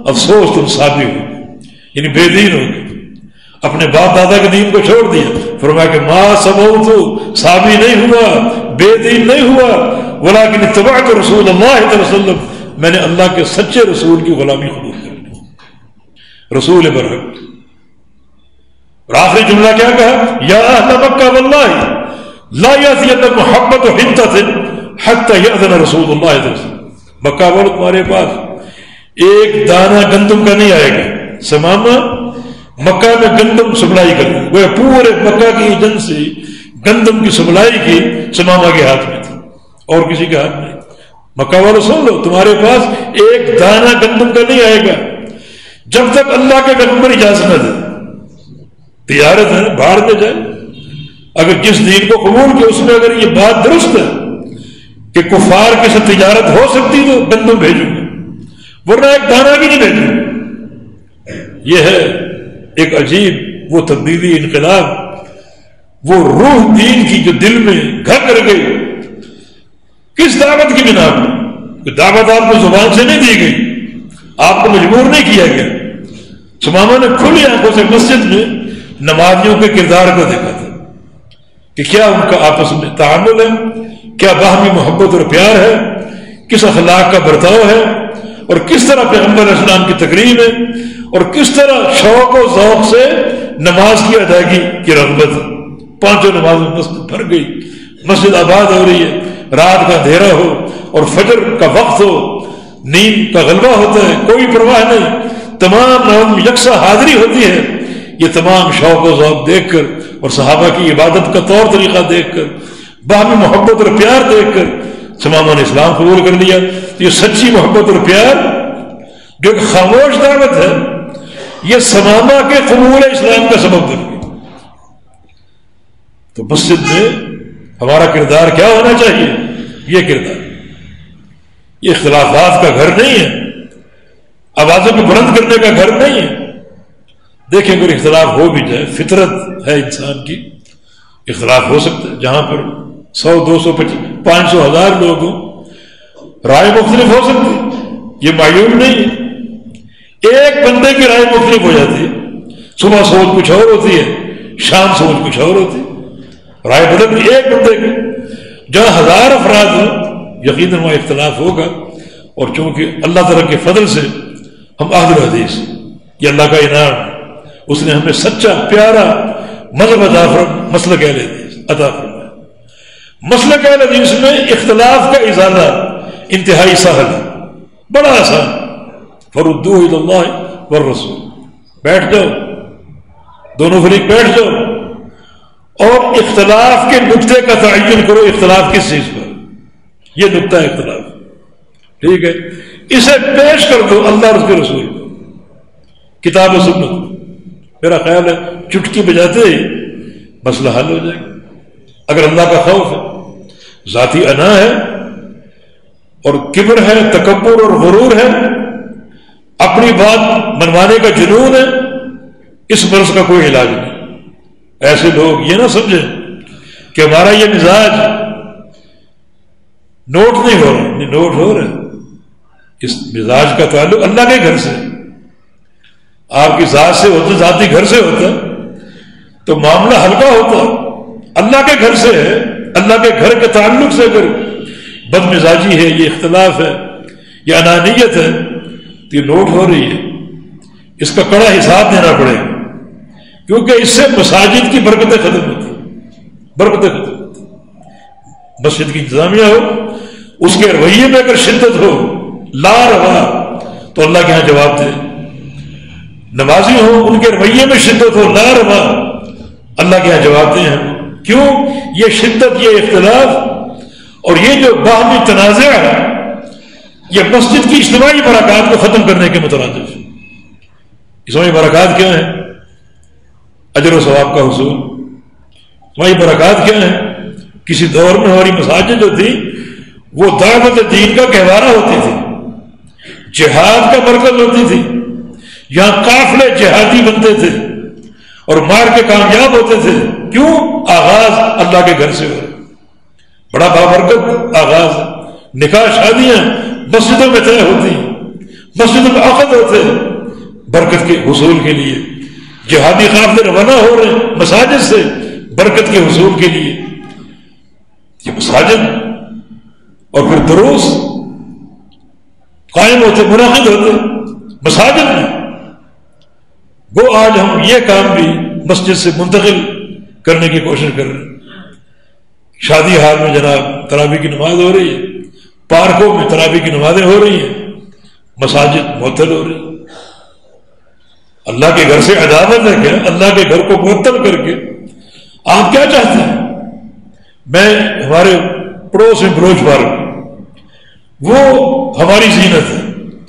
افسوس تم صحابی ہو، یعنی بے دین ہو گئے، اپنے باپ دادا کے دین کو چھوڑ دیا۔ فرمایا کہ ما سبوتو، صحابی نہیں ہوا، بے دین نہیں ہوا، ولیکن اتبعت رسول اللہ صلی اللہ علیہ وسلم، میں نے اللہ کے سچے رسول کی غلامی قبول کر لی، رسول برحق۔ اور آخری جملہ کیا کہا؟ یا اہل مکہ واللہ لا یأتینکم محبت حنطۃ حتی یأذن رسول اللہ صلی اللہ علیہ وسلم، مکہ والوں تمہارے پاس ایک دانہ گندم کا نہیں آئے گا۔ ثمامہ مکہ میں گندم سپلائی کر دی، وہ پورے مکہ کی ایجنسی گندم کی سپلائی کی ثمامہ کے ہاتھ میں تھی اور کسی کے ہاتھ میں۔ مکہ والوں سن لو، تمہارے پاس ایک دانہ گندم کا نہیں آئے گا جب تک اللہ کے پیغمبر اجازت نہ دے۔ تجارت ہے، باہر میں جائے، اگر جس دین کو قبول کیا اس میں اگر یہ بات درست ہے کہ کفار کے ساتھ تجارت ہو سکتی تو گندم بھیجوں گا، ورنہ ایک دانہ بھی نہیں بھیجوں۔ یہ ہے ایک عجیب وہ تبدیلی، انقلاب، وہ روح دین کی جو دل میں گھر کر گئی۔ کس دعوت کی بنا پر؟ دعوت آپ کو زبان سے نہیں دی گئی، آپ کو مجبور نہیں کیا گیا۔ ثمامہ نے کھلی آنکھوں سے مسجد میں نمازیوں کے کردار کو دیکھا تھا کہ کیا ان کا آپس میں تعامل ہے، کیا باہمی محبت اور پیار ہے، کس اخلاق کا برتاؤ ہے، اور کس طرح پیغمبر علیہ السلام کی تقریم ہے، اور کس طرح شوق و ذوق سے نماز کی ادائیگی کی رغبت ہے۔ پانچوں نمازیں مسجد بھر گئی، مسجد آباد ہو رہی ہے، رات کا اندھیرا ہو اور فجر کا وقت ہو، نیند کا غلبہ ہوتا ہے، کوئی پرواہ نہیں، تمام نام یکساں حاضری ہوتی ہے۔ یہ تمام شوق و ذوق دیکھ کر اور صحابہ کی عبادت کا طور طریقہ دیکھ کر، باہمی محبت اور پیار دیکھ کر ثمامہ نے اسلام قبول کر لیا۔ یہ سچی محبت اور پیار جو ایک خاموش دعوت ہے، یہ ثمامہ کے قبول اسلام کا سبب بن گئی۔ تو مسجد میں ہمارا کردار کیا ہونا چاہیے؟ یہ کردار، یہ اختلافات کا گھر نہیں ہے، آوازوں کو بلند کرنے کا گھر نہیں ہے۔ دیکھیں اگر اختلاف ہو بھی جائے، فطرت ہے انسان کی، اختلاف ہو سکتا ہے، جہاں پر 100 200 500 1000 لوگ ہوں، رائے مختلف ہو سکتی، یہ معیوب نہیں ہے۔ ایک بندے کی رائے مختلف ہو جاتی ہے، صبح سوچ کچھ اور ہوتی ہے، شام سوچ کچھ اور ہوتی ہے، رائے بدل ایک بندے کی۔ جہاں 1000 افراد ہوں یقیناً وہاں اختلاف ہوگا، اور چونکہ اللہ تعالیٰ کے فضل سے ہم اہل حدیث، یہ اللہ کا انعام، اس نے ہمیں سچا پیارا مذہب مسلک اہل حدیث عطا فرمایا۔ مسلک اہل حدیث میں اختلاف کا ازالہ انتہائی سہل ہے، بڑا آسان۔ فردوہ الی اللہ والرسول، بیٹھ جاؤ، دونوں فریق بیٹھ جاؤ اور اختلاف کے نقطے کا تعین کرو، اختلاف کس چیز پر؟ یہ نقطہ ہے اختلاف، ٹھیک ہے، اسے پیش کر دو اللہ اور اس کے رسول کو، کتاب و سنت۔ میرا خیال ہے چٹکی بجاتے ہی مسئلہ حل ہو جائے گا۔ اگر اللہ کا خوف ہے، ذاتی انا ہے اور کبر ہے، تکبر اور غرور ہے، اپنی بات منوانے کا جنون ہے، اس مرض کا کوئی علاج نہیں۔ ایسے لوگ یہ نہ سمجھیں کہ ہمارا یہ مزاج نوٹ نہیں ہو رہا، نہیں، نوٹ ہو رہا ہے۔ اس مزاج کا تعلق اللہ کے گھر سے، آپ کی ذات سے ہوتا، ذاتی گھر سے ہوتا تو معاملہ ہلکا ہوتا۔ اللہ کے گھر سے ہے، اللہ کے گھر کے تعلق سے اگر بد مزاجی ہے، یہ اختلاف ہے، یہ انانیت ہے، تو یہ نوٹ ہو رہی ہے، اس کا کڑا حساب دینا پڑے گا، کیونکہ اس سے مساجد کی برکتیں ختم ہوتی، برکتیں ختم ہوتی۔ مسجد کی انتظامیہ ہو، اس کے رویے میں اگر شدت ہو، لا روا، تو اللہ کے ہاں جواب دے۔ نمازی ہوں، ان کے رویے میں شدت ہو، لا روا، اللہ کے ہاں جواب دیں ہم کیوں؟ یہ شدت، یہ اختلاف اور یہ جو باہمی تنازع ہے، یہ مسجد کی اجتماعی برکات کو ختم کرنے کے مترادف ہے۔ اجتماعی برکات کیا ہے؟ اجر و ثواب کا حصول۔ اجتماعی برکات کیا ہے؟ کسی دور میں ہماری مساجد جو تھی وہ دعوت دین کا گہوارہ ہوتی تھی، جہاد کا مرکز ہوتی تھی، یہاں قافلے جہادی بنتے تھے اور مار کے کامیاب ہوتے تھے۔ کیوں؟ آغاز اللہ کے گھر سے ہو، بڑا بابرکت آغاز ہے۔ نکاح شادیاں مسجدوں میں طے ہوتی ہیں، مسجدوں میں عقد ہوتے ہیں برکت کے حصول کے لیے۔ جہادی قافلے روانہ ہو رہے ہیں مساجد سے برکت کے حصول کے لیے۔ یہ مساجد اور پھر دروس قائم ہوتے، منعقد ہوتے مساجد میں۔ وہ آج ہم یہ کام بھی مسجد سے منتقل کرنے کی کوشش کر رہے ہیں۔ شادی حال میں جناب تراویح کی نماز ہو رہی ہے، پارکوں میں تراویح کی نمازیں ہو رہی ہیں، مساجد معطل ہو رہی ہیں۔ اللہ کے گھر سے عداوت ہے کیا؟ اللہ کے گھر کو معطل کر کے آپ کیا چاہتے ہیں؟ میں ہمارے پڑوس میں بروچ پارک، وہ ہماری زینت ہے،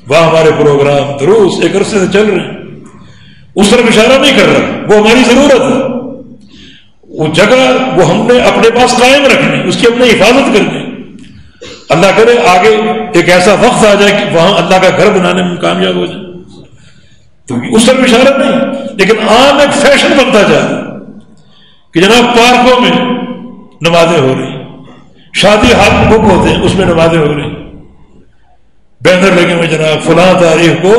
وہاں ہمارے پروگرام دروس ایک عرصے سے چل رہے ہیں، اس طرف اشارہ نہیں کر رہا، وہ ہماری ضرورت ہے۔ وہ جگہ وہ ہم نے اپنے پاس قائم رکھنی، اس کی ہم نے حفاظت کرنی۔ اللہ کرے آگے ایک ایسا وقت آ جائے کہ وہاں اللہ کا گھر بنانے میں کامیاب ہو جائے، تو اس طرف اشارہ نہیں، لیکن عام ایک فیشن بنتا جا رہا ہے کہ جناب پارکوں میں نمازیں ہو رہی، شادی ہال بک ہوتے ہیں اس میں نمازیں ہو رہی، بینر لگے ہوئے جناب فلاں تاریخ کو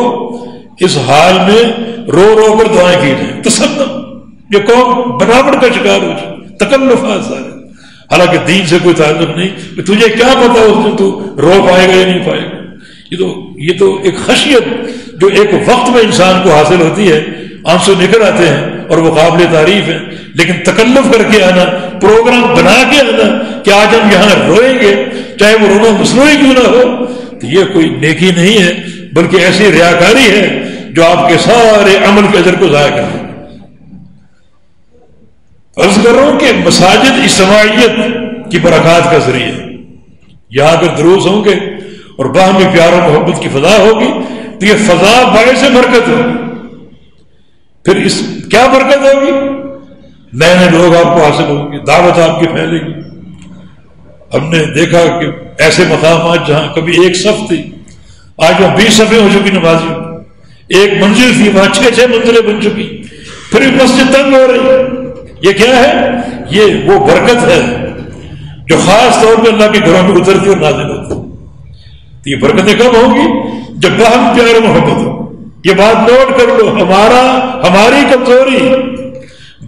اس حال میں رو رو کر دعائیں کی جائیں۔ تصنم، یہ قوم بناوٹ کا شکار ہو جائے، تکلفات سارے، حالانکہ دین سے کوئی تعلق نہیں۔ کہ تجھے کیا پتا اس میں تو رو پائے گا یا نہیں پائے گا؟ یہ تو ایک خشیت جو ایک وقت میں انسان کو حاصل ہوتی ہے، آنسو نکل آتے ہیں اور وہ قابل تعریف ہے، لیکن تکلف کر کے آنا، پروگرام بنا کے آنا کہ آج ہم یہاں روئیں گے چاہے وہ رونا مصنوعی کیوں نہ ہو، تو یہ کوئی نیکی نہیں ہے، بلکہ ایسی ریاکاری ہے جو آپ کے سارے عمل کے اجر کو ضائع کر دے۔ عرض کر رہا ہوں کہ مساجد اجتماعیت کی برکات کا ذریعہ، یہاں اگر دروس ہوں گے اور باہمی پیار و محبت کی فضا ہوگی تو یہ فضا باعث برکت ہوگی۔ پھر اس کیا برکت ہوگی؟ نئے نئے لوگ آپ کو حاصل ہوں گے، دعوت آپ کی پھیلے گی۔ ہم نے دیکھا کہ ایسے مقامات جہاں کبھی ایک صف تھی، آج وہاں 20 صفیں ہو چکی نمازیوں، ایک منزل تھی وہاں 6 منزلیں بن چکی، پھر بھی مسجد تنگ ہو رہی۔ یہ کیا ہے؟ یہ وہ برکت ہے جو خاص طور پہ اللہ کے گھروں میں اترتی اور نازل ہوتی۔ تو یہ برکتیں کب ہوں گی؟ جب باہم پیار و محبت ہو۔ یہ بات نوٹ کر لو، ہماری کمزوری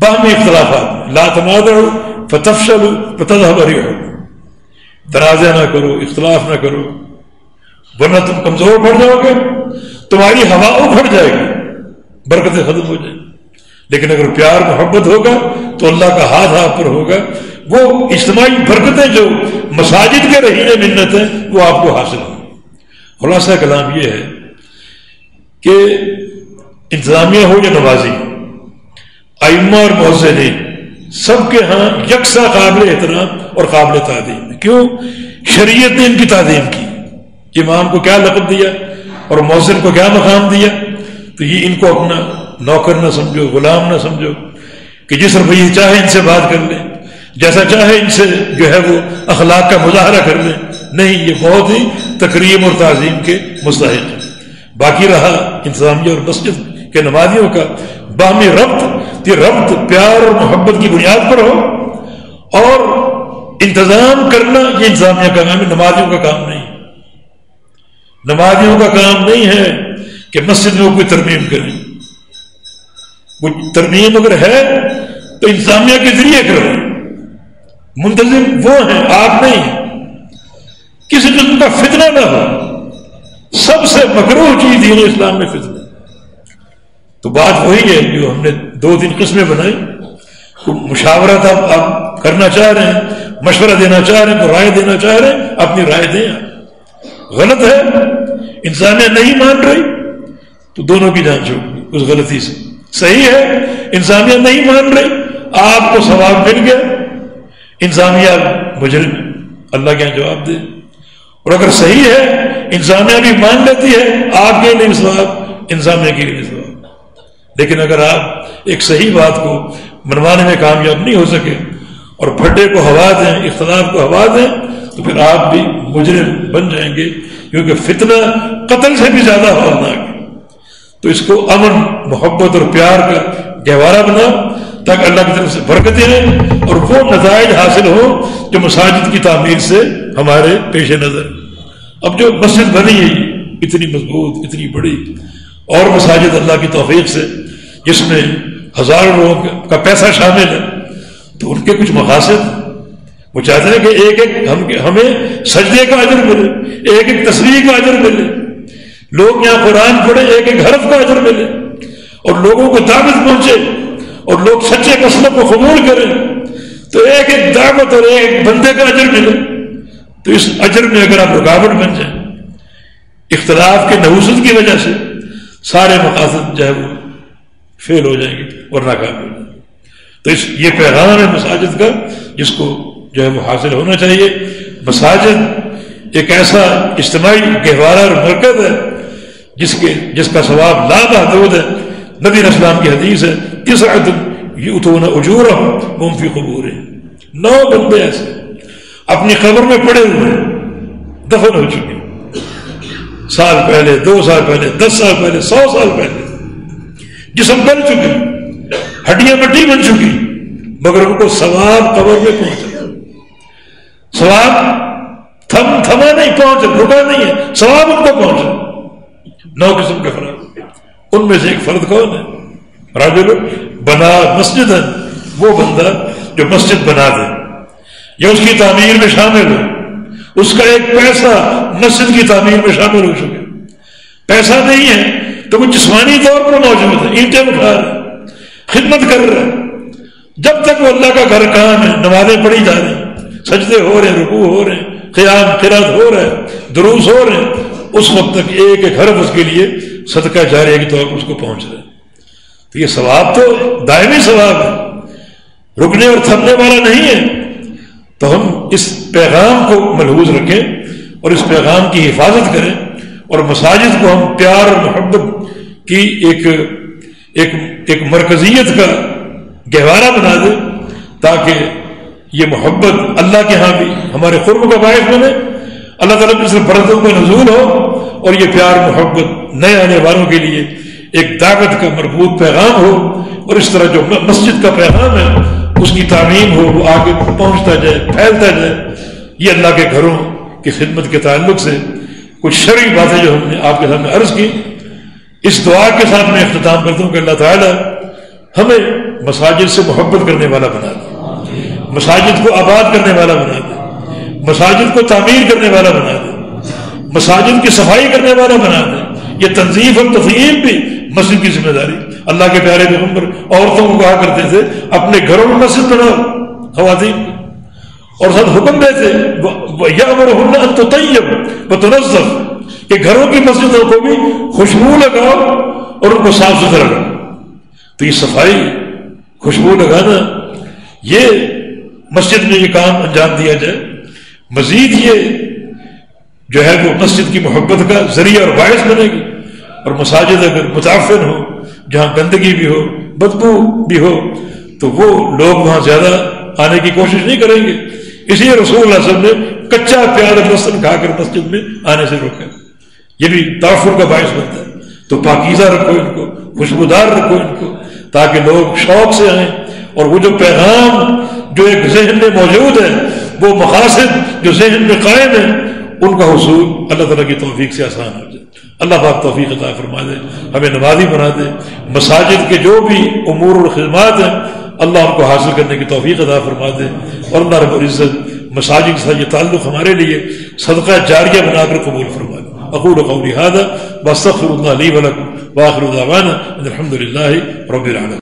باہمی اختلافات، لا تنازعوا فتفشلوا وتذهب ريحكم، تنازع نہ کرو، اختلاف نہ کرو، ورنہ تم کمزور پڑ جاؤ گے، تمہاری ہوا اکھڑ جائے گی، برکتیں ختم ہو جائیں گی۔ لیکن اگر پیار محبت ہوگا تو اللہ کا ہاتھ آپ پر ہوگا، وہ اجتماعی برکتیں جو مساجد کے رہینے منت ہیں وہ آپ کو حاصل ہوں۔ خلاصہ کلام یہ ہے کہ انتظامیہ ہو یا نمازی، ائمہ اور مؤذنین، سب کے ہاں یکساں قابل احترام اور قابل تعظیم۔ کیوں؟ شریعت نے ان کی تعظیم کی، امام کو کیا لقب دیا اور مؤذن کو کیا مقام دیا، تو یہ ان کو اپنا نوکر نہ سمجھو، غلام نہ سمجھو کہ جس رویے چاہے ان سے بات کر لیں، جیسا چاہے ان سے جو ہے وہ اخلاق کا مظاہرہ کر لیں۔ نہیں، یہ بہت ہی تکریم اور تعظیم کے مستحق ہے۔ باقی رہا انتظامیہ اور مسجد کے نمازیوں کا باہمی ربط، یہ ربط پیار اور محبت کی بنیاد پر ہو، اور انتظام کرنا یہ انتظامیہ کا کام ہے، نمازیوں کا کام نہیں۔ نمازیوں کا کام نہیں ہے کہ مسجد میں وہ کوئی ترمیم کریں، وہ ترمیم اگر ہے تو انتظامیہ کے ذریعے کرو، منتظم وہ ہیں، آپ نہیں ہیں۔ کسی قسم کا فتنہ نہ ہو، سب سے مکروہ چیز دین اسلام میں فتنہ۔ تو بات وہی ہے جو ہم نے 2-3 قسمیں بنائی، مشاورت آپ کرنا چاہ رہے ہیں، مشورہ دینا چاہ رہے ہیں، تو رائے دینا چاہ رہے ہیں، اپنی رائے دیں۔ غلط ہے، انسانیت نہیں مان رہی تو دونوں کی جان چھوڑی اس غلطی سے۔ صحیح ہے، انسانیت نہیں مان رہی، آپ کو ثواب مل گیا انتظامیہ مجرم ہے، اللہ کے یہاں جواب دے. اور اگر صحیح ہے انتظامیہ بھی مان لیتی ہے، آپ کے لیے ثواب، انتظامیہ کے لیے ثواب. لیکن اگر آپ ایک صحیح بات کو منوانے میں کامیاب نہیں ہو سکے اور پھڈے کو ہوا دیں، اختلاف کو ہوا دیں، تو پھر آپ بھی مجرم بن جائیں گے، کیونکہ فتنہ قتل سے بھی زیادہ ہولناک ہے. تو اس کو امن، محبت اور پیار کا گہوارہ بنا تاکہ اللہ کی طرف سے برکتیں ہیں اور وہ نتائج حاصل ہوں جو مساجد کی تعمیر سے ہمارے پیش نظر. اب جو مسجد بنی ہے اتنی مضبوط، اتنی بڑی، اور مساجد اللہ کی توفیق سے جس میں ہزاروں لوگوں کا پیسہ شامل ہے، تو ان کے کچھ مقاصد، وہ چاہتے ہیں کہ ایک ایک ہمیں سجدے کا اجر ملے، ایک ایک تصویر کا اجر ملے، لوگ یہاں قرآن پڑھے ایک ایک حرف کا اجر ملے، اور لوگوں کو دعوت پہنچے اور لوگ سچے مسلک کو قبول کریں، تو ایک ایک دعوت اور ایک بندے کا اجر ملے. تو اس اجر میں اگر آپ رکاوٹ بن جائیں، اختلاف کے نحوست کی وجہ سے سارے مقاصد جو ہے وہ فیل ہو جائیں گے اور ناکام ہو جائیں گے. تو یہ پیغام ہے مساجد کا جس کو جو ہے وہ حاصل ہونا چاہیے. مساجد ایک ایسا اجتماعی گہوارہ اور مرکز ہے جس کا ثواب لا محدود ہے. نبی علیہ السلام کی حدیث ہے، تسعۃ یؤتون اجورہم وہم فی قبورہم. 9 بندے ایسے اپنی قبر میں پڑے ہوئے ہیں، دفن ہو چکے، سال پہلے، 2 سال پہلے، 10 سال پہلے، 100 سال پہلے، جسم گل چکے، ہڈیاں مٹی بن چکی، مگر ان کو ثواب قبر میں پہنچا. ثواب تھما نہیں، پہنچا، رکا نہیں ہے، ثواب ان کو پہنچا. 9 قسم کے فرد، ان میں سے ایک فرد کون ہے؟ رجل بنا مسجد ہے، وہ بندہ جو مسجد بنا دے یا اس کی تعمیر میں شامل ہو، اس کا ایک پیسہ مسجد کی تعمیر میں شامل ہو چکے. پیسہ نہیں ہے تو وہ جسمانی طور پر موجود ہے، اینٹیں اٹھا رہا ہے، خدمت کر رہا ہے. جب تک وہ اللہ کا گھر کام ہے، نمازیں پڑھی جا رہی ہیں، سجدے ہو رہے ہیں، رکوع ہو رہے ہیں، قیام قرات ہو رہا ہے، دروس ہو رہے ہیں، اس وقت تک ایک ایک حرف اس کے لیے صدقہ جاریہ کے طور پر اس کو پہنچ رہا ہے. تو یہ ثواب تو دائمی ثواب ہے، رکنے اور تھمنے والا نہیں ہے. تو ہم اس پیغام کو ملحوظ رکھیں اور اس پیغام کی حفاظت کریں، اور مساجد کو ہم پیار اور محبت کی ایک مرکزیت کا گہوارہ بنا دیں تاکہ یہ محبت اللہ کے ہاں بھی ہمارے قرب کا باعث بنے، اللہ تعالیٰ کی صرف برکتوں کا نزول ہو، اور یہ پیار محبت نئے آنے والوں کے لیے ایک دعوت کا مربوط پیغام ہو، اور اس طرح جو مسجد کا پیغام ہے اس کی تعمیم ہو، وہ آگے پہنچتا جائے، پھیلتا جائے. یہ اللہ کے گھروں کی خدمت کے تعلق سے کچھ شرعی باتیں جو ہم نے آپ کے سامنے عرض کی. اس دعا کے ساتھ میں اختتام کرتا ہوں کہ اللہ تعالیٰ ہمیں مساجد سے محبت کرنے والا بنا دے، مساجد کو آباد کرنے والا بنا دے، مساجد کو تعمیر کرنے والا بنا دے، مساجد کی صفائی کرنے والا بنا دے. یہ تنظیف اور تفہیم بھی مسجد کی ذمہ داری. اللہ کے پیارے پیغمبر عورتوں کو کہا کرتے تھے اپنے گھروں میں مسجد بناؤ، خواتین، اور ساتھ حکم دیتے یأمرہن ان تطیب وتنظف، کہ گھروں کی مسجدوں کو بھی خوشبو لگاؤ اور ان کو صاف ستھرا رکھو. تو یہ صفائی، خوشبو لگانا، یہ مسجد میں یہ کام انجام دیا جائے. مزید یہ جو ہے وہ مسجد کی محبت کا ذریعہ اور باعث بنے گی. اور مساجد اگر متعفن ہو، جہاں گندگی بھی ہو، بدبو بھی ہو، تو وہ لوگ وہاں زیادہ آنے کی کوشش نہیں کریں گے. اسی لیے رسول اللہ صلی اللہ علیہ وسلم نے کچا پیاز لہسن کھا کر مسجد میں آنے سے روکا. یہ بھی تعفر کا باعث بنتا ہے. تو پاکیزہ رکھو ان کو، خوشبودار رکھو ان کو، تاکہ لوگ شوق سے آئیں، اور وہ جو پیغام جو ایک ذہن میں موجود ہے، وہ مقاصد جو ذہن میں قائم ہے، ان کا حصول اللہ تعالیٰ کی توفیق سے آسان ہو جائے. اللہ پاک توفیق عطا فرما دے، ہمیں نمازی بنا دے. مساجد کے جو بھی امور اور خدمات ہیں اللہ ان کو حاصل کرنے کی توفیق عطا فرما دے. اور اللہ رب العزت مساجد سے یہ تعلق ہمارے لیے صدقہ جاریہ بنا کر قبول فرما دے. اقول قولی ھذا واستغفر اللہ لی ولکم واخر دعوانا ان الحمد للہ رب العالمین.